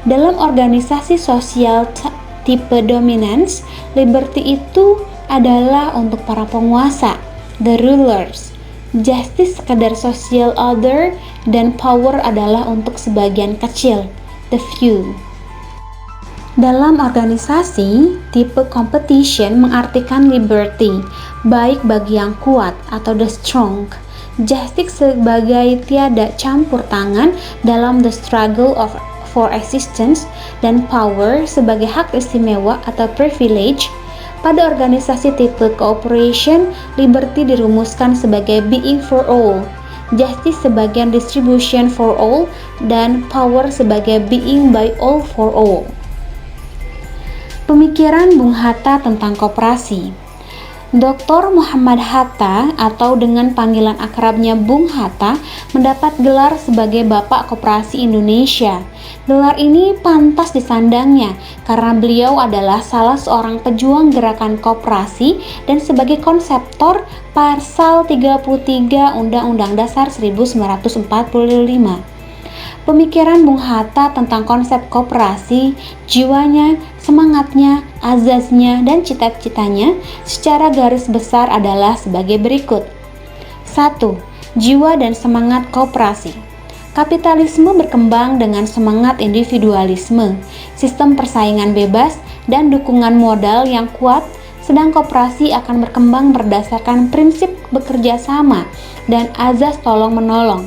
Dalam organisasi sosial tipe dominance, liberty itu adalah untuk para penguasa, the rulers. Justice sekedar social order, dan power adalah untuk sebagian kecil, the few. Dalam organisasi, tipe competition mengartikan liberty, baik bagi yang kuat atau the strong. Justice sebagai tiada campur tangan dalam the struggle for existence, dan power sebagai hak istimewa atau privilege. Pada organisasi tipe cooperation, liberty dirumuskan sebagai being for all, justice sebagai distribution for all, dan power sebagai being by all for all. Pemikiran Bung Hatta tentang koperasi. Dr. Muhammad Hatta atau dengan panggilan akrabnya Bung Hatta mendapat gelar sebagai Bapak Koperasi Indonesia. Gelar ini pantas disandangnya karena beliau adalah salah seorang pejuang gerakan koperasi dan sebagai konseptor pasal 33 Undang-Undang Dasar 1945. Pemikiran Bung Hatta tentang konsep koperasi, jiwanya, semangatnya, azasnya, dan cita-citanya secara garis besar adalah sebagai berikut. 1. Jiwa dan semangat koperasi. Kapitalisme berkembang dengan semangat individualisme, sistem persaingan bebas, dan dukungan modal yang kuat sedang koperasi akan berkembang berdasarkan prinsip bekerja sama dan azas tolong-menolong.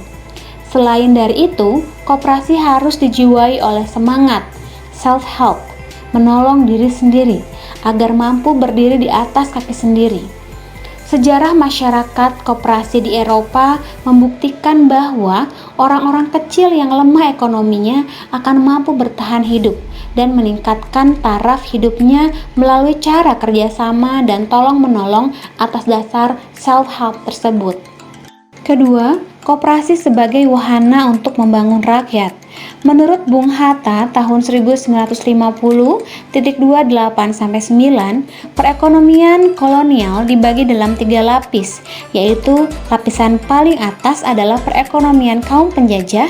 Selain dari itu, koperasi harus dijiwai oleh semangat self-help, menolong diri sendiri, agar mampu berdiri di atas kaki sendiri. Sejarah masyarakat koperasi di Eropa membuktikan bahwa orang-orang kecil yang lemah ekonominya akan mampu bertahan hidup dan meningkatkan taraf hidupnya melalui cara kerjasama dan tolong-menolong atas dasar self-help tersebut. Kedua, koperasi sebagai wahana untuk membangun rakyat. Menurut Bung Hatta tahun 1950.28-9, perekonomian kolonial dibagi dalam 3 lapis, yaitu lapisan paling atas adalah perekonomian kaum penjajah,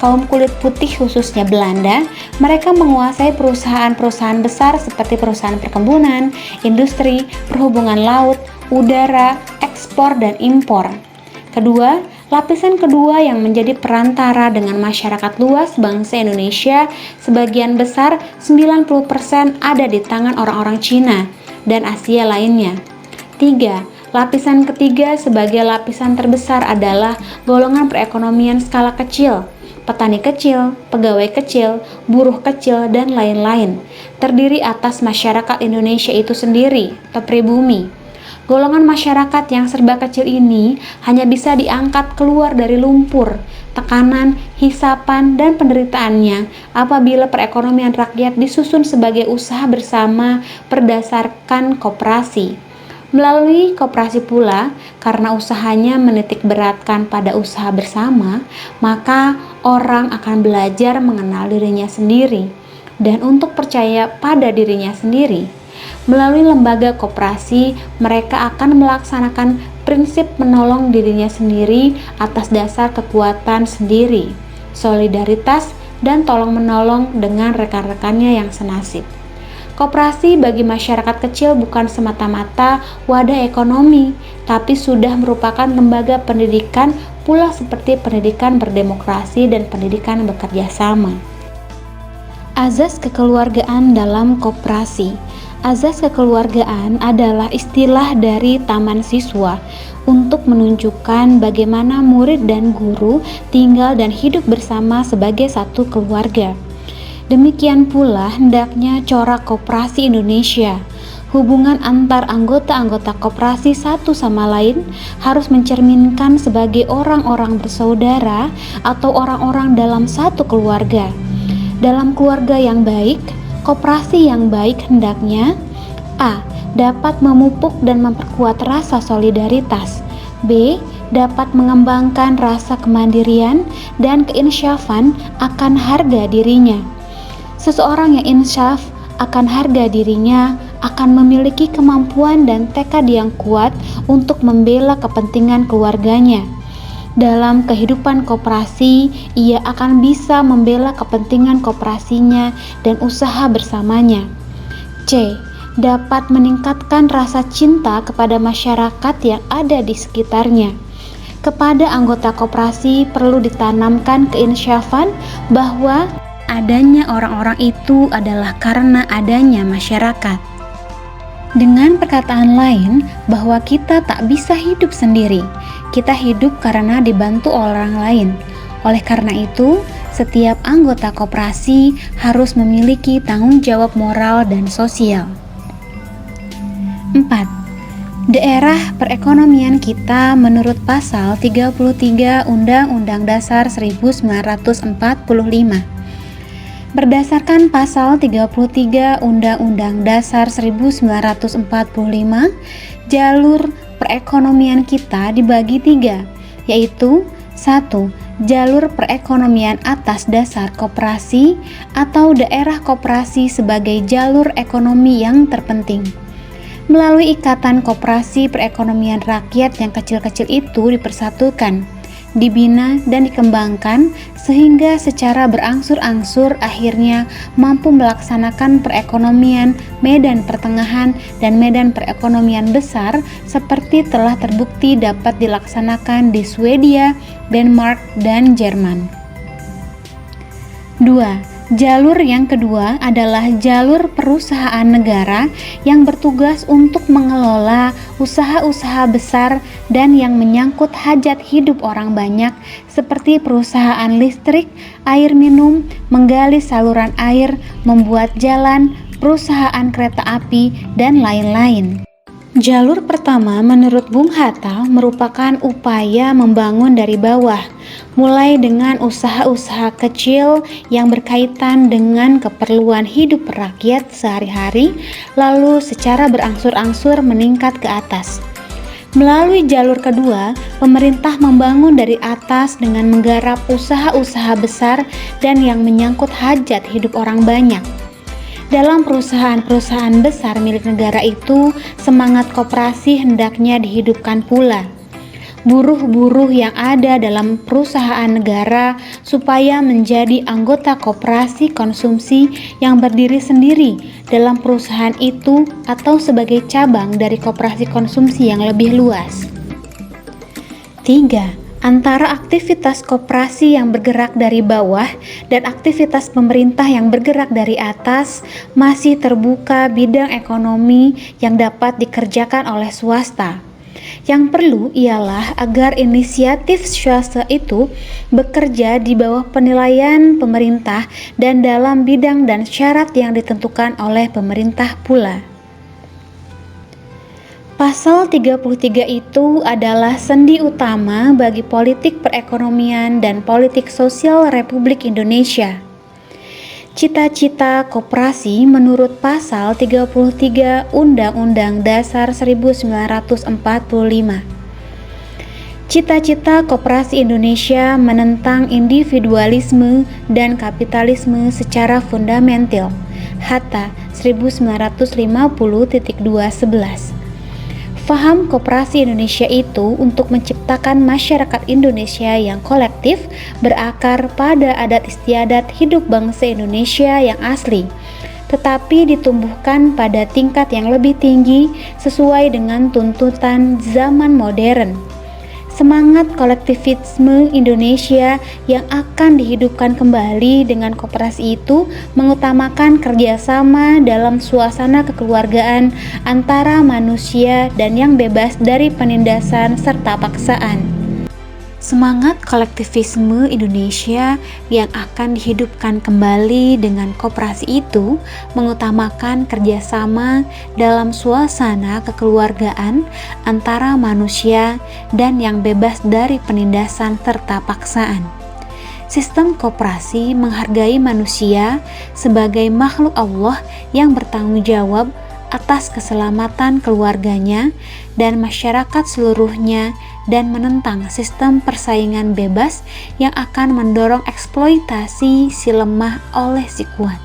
kaum kulit putih khususnya Belanda. Mereka menguasai perusahaan-perusahaan besar seperti perusahaan perkebunan, industri, perhubungan laut, udara, ekspor dan impor. Kedua, lapisan kedua yang menjadi perantara dengan masyarakat luas bangsa Indonesia, sebagian besar 90% ada di tangan orang-orang Cina dan Asia lainnya. 3. Lapisan ketiga sebagai lapisan terbesar adalah golongan perekonomian skala kecil, petani kecil, pegawai kecil, buruh kecil, dan lain-lain, terdiri atas masyarakat Indonesia itu sendiri atau pribumi. Golongan masyarakat yang serba kecil ini hanya bisa diangkat keluar dari lumpur, tekanan, hisapan, dan penderitaannya apabila perekonomian rakyat disusun sebagai usaha bersama berdasarkan koperasi. Melalui koperasi pula, karena usahanya menitik beratkan pada usaha bersama, maka orang akan belajar mengenal dirinya sendiri dan untuk percaya pada dirinya sendiri. Melalui lembaga koperasi, mereka akan melaksanakan prinsip menolong dirinya sendiri atas dasar kekuatan sendiri, solidaritas, dan tolong-menolong dengan rekan-rekannya yang senasib. Koperasi bagi masyarakat kecil bukan semata-mata wadah ekonomi, tapi sudah merupakan lembaga pendidikan pula seperti pendidikan berdemokrasi dan pendidikan bekerja sama. Azas kekeluargaan dalam koperasi. Azas kekeluargaan adalah istilah dari taman siswa untuk menunjukkan bagaimana murid dan guru tinggal dan hidup bersama sebagai satu keluarga. Demikian pula hendaknya corak koperasi Indonesia. Hubungan antar anggota-anggota koperasi satu sama lain harus mencerminkan sebagai orang-orang bersaudara atau orang-orang dalam satu keluarga. Dalam keluarga yang baik, koperasi yang baik hendaknya A. Dapat memupuk dan memperkuat rasa solidaritas. B. Dapat mengembangkan rasa kemandirian dan keinsyafan akan harga dirinya. Seseorang yang insyaf akan harga dirinya akan memiliki kemampuan dan tekad yang kuat untuk membela kepentingan keluarganya. Dalam kehidupan koperasi, ia akan bisa membela kepentingan koperasinya dan usaha bersamanya. C. Dapat meningkatkan rasa cinta kepada masyarakat yang ada di sekitarnya. Kepada anggota koperasi perlu ditanamkan keinsyafan bahwa adanya orang-orang itu adalah karena adanya masyarakat. Dengan perkataan lain, bahwa kita tak bisa hidup sendiri. Kita hidup karena dibantu orang lain. Oleh karena itu, setiap anggota koperasi harus memiliki tanggung jawab moral dan sosial. 4. Daerah perekonomian kita menurut pasal 33 Undang-Undang Dasar 1945. Berdasarkan pasal 33 Undang-Undang Dasar 1945, jalur perekonomian kita dibagi 3, yaitu 1. Jalur perekonomian atas dasar koperasi atau daerah koperasi sebagai jalur ekonomi yang terpenting. Melalui ikatan koperasi perekonomian rakyat yang kecil-kecil itu dipersatukan, dibina dan dikembangkan sehingga secara berangsur-angsur akhirnya mampu melaksanakan perekonomian medan pertengahan dan medan perekonomian besar seperti telah terbukti dapat dilaksanakan di Swedia, Denmark, dan Jerman. 2. Jalur yang kedua adalah jalur perusahaan negara yang bertugas untuk mengelola usaha-usaha besar dan yang menyangkut hajat hidup orang banyak seperti perusahaan listrik, air minum, menggali saluran air, membuat jalan, perusahaan kereta api, dan lain-lain. Jalur pertama menurut Bung Hatta merupakan upaya membangun dari bawah, mulai dengan usaha-usaha kecil yang berkaitan dengan keperluan hidup rakyat sehari-hari, lalu secara berangsur-angsur meningkat ke atas. Melalui jalur kedua, pemerintah membangun dari atas dengan menggarap usaha-usaha besar dan yang menyangkut hajat hidup orang banyak. Dalam perusahaan-perusahaan besar milik negara itu, semangat koperasi hendaknya dihidupkan pula. Buruh-buruh yang ada dalam perusahaan negara supaya menjadi anggota koperasi konsumsi yang berdiri sendiri dalam perusahaan itu atau sebagai cabang dari koperasi konsumsi yang lebih luas. 3. Antara aktivitas koperasi yang bergerak dari bawah dan aktivitas pemerintah yang bergerak dari atas masih terbuka bidang ekonomi yang dapat dikerjakan oleh swasta. Yang perlu ialah agar inisiatif swasta itu bekerja di bawah penilaian pemerintah dan dalam bidang dan syarat yang ditentukan oleh pemerintah pula. Pasal 33 itu adalah sendi utama bagi politik perekonomian dan politik sosial Republik Indonesia. Cita-cita koperasi menurut Pasal 33 Undang-Undang Dasar 1945. Cita-cita koperasi Indonesia menentang individualisme dan kapitalisme secara fundamental. Hatta 1950.211. Faham koperasi Indonesia itu untuk menciptakan masyarakat Indonesia yang kolektif berakar pada adat istiadat hidup bangsa Indonesia yang asli, tetapi ditumbuhkan pada tingkat yang lebih tinggi sesuai dengan tuntutan zaman modern. Semangat kolektivisme Indonesia yang akan dihidupkan kembali dengan koperasi itu mengutamakan kerjasama dalam suasana kekeluargaan antara manusia dan yang bebas dari penindasan serta paksaan. Semangat kolektivisme Indonesia yang akan dihidupkan kembali dengan koperasi itu mengutamakan kerjasama dalam suasana kekeluargaan antara manusia dan yang bebas dari penindasan serta paksaan. Sistem koperasi menghargai manusia sebagai makhluk Allah yang bertanggung jawab atas keselamatan keluarganya dan masyarakat seluruhnya dan menentang sistem persaingan bebas yang akan mendorong eksploitasi si lemah oleh si kuat.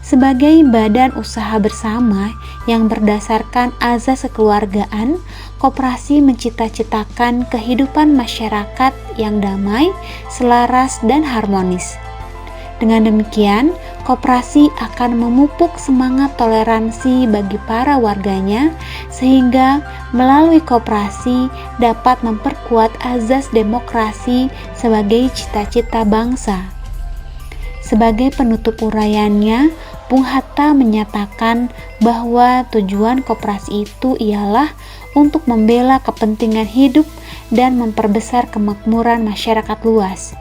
Sebagai badan usaha bersama yang berdasarkan azas kekeluargaan, koperasi mencita-citakan kehidupan masyarakat yang damai, selaras, dan harmonis. Dengan demikian, koperasi akan memupuk semangat toleransi bagi para warganya sehingga melalui koperasi dapat memperkuat azas demokrasi sebagai cita-cita bangsa. Sebagai penutup uraiannya, Bung Hatta menyatakan bahwa tujuan koperasi itu ialah untuk membela kepentingan hidup dan memperbesar kemakmuran masyarakat luas.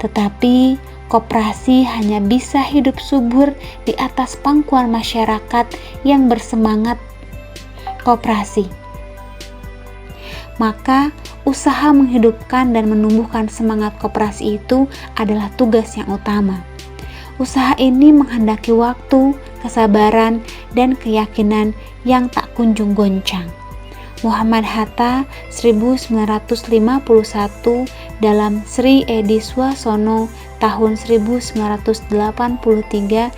Tetapi koperasi hanya bisa hidup subur di atas pangkuan masyarakat yang bersemangat koperasi. Maka, usaha menghidupkan dan menumbuhkan semangat koperasi itu adalah tugas yang utama. Usaha ini menghendaki waktu, kesabaran, dan keyakinan yang tak kunjung goncang. Muhammad Hatta 1951 dalam Sri Edi Swasono tahun 1983.22.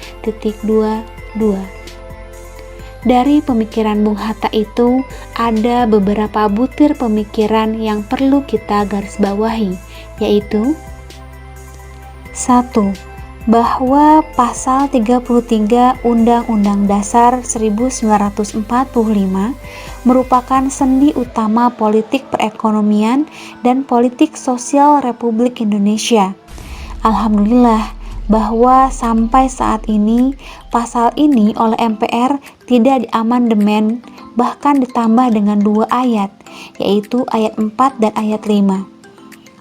Dari pemikiran Bung Hatta itu ada beberapa butir pemikiran yang perlu kita garis bawahi, yaitu 1. Bahwa Pasal 33 Undang-Undang Dasar 1945 merupakan sendi utama politik perekonomian dan politik sosial Republik Indonesia. Alhamdulillah, bahwa sampai saat ini pasal ini oleh MPR tidak diamandemen, bahkan ditambah dengan 2 ayat, yaitu ayat 4 dan ayat 5.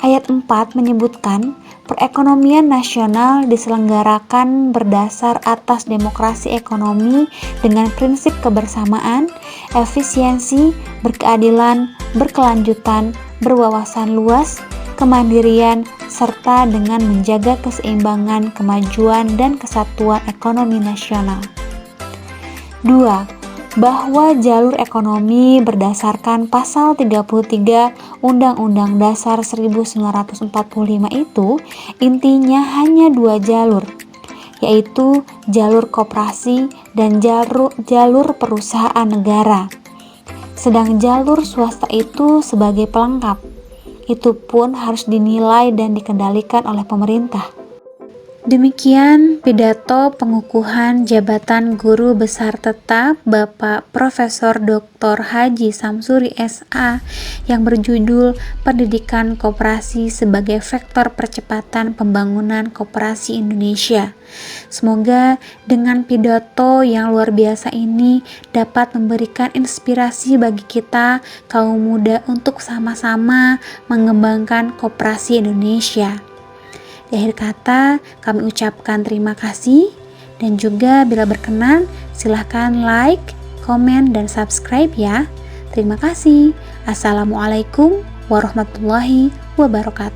Ayat 4 menyebutkan perekonomian nasional diselenggarakan berdasar atas demokrasi ekonomi dengan prinsip kebersamaan, efisiensi, berkeadilan, berkelanjutan, berwawasan luas, kemandirian, serta dengan menjaga keseimbangan, kemajuan, dan kesatuan ekonomi nasional. 2. Bahwa jalur ekonomi berdasarkan pasal 33 Undang-Undang Dasar 1945 itu intinya hanya 2 jalur, yaitu jalur koperasi dan jalur perusahaan negara. Sedang jalur swasta itu sebagai pelengkap. Itu pun harus dinilai dan dikendalikan oleh pemerintah. Demikian pidato pengukuhan jabatan Guru Besar Tetap Bapak Profesor Dr. Haji Samsuri SA yang berjudul Pendidikan Koperasi sebagai Vektor Percepatan Pembangunan Koperasi Indonesia. Semoga dengan pidato yang luar biasa ini dapat memberikan inspirasi bagi kita kaum muda untuk sama-sama mengembangkan koperasi Indonesia. Di akhir kata, kami ucapkan terima kasih dan juga bila berkenan silahkan like, komen, dan subscribe ya. Terima kasih. Assalamualaikum warahmatullahi wabarakatuh.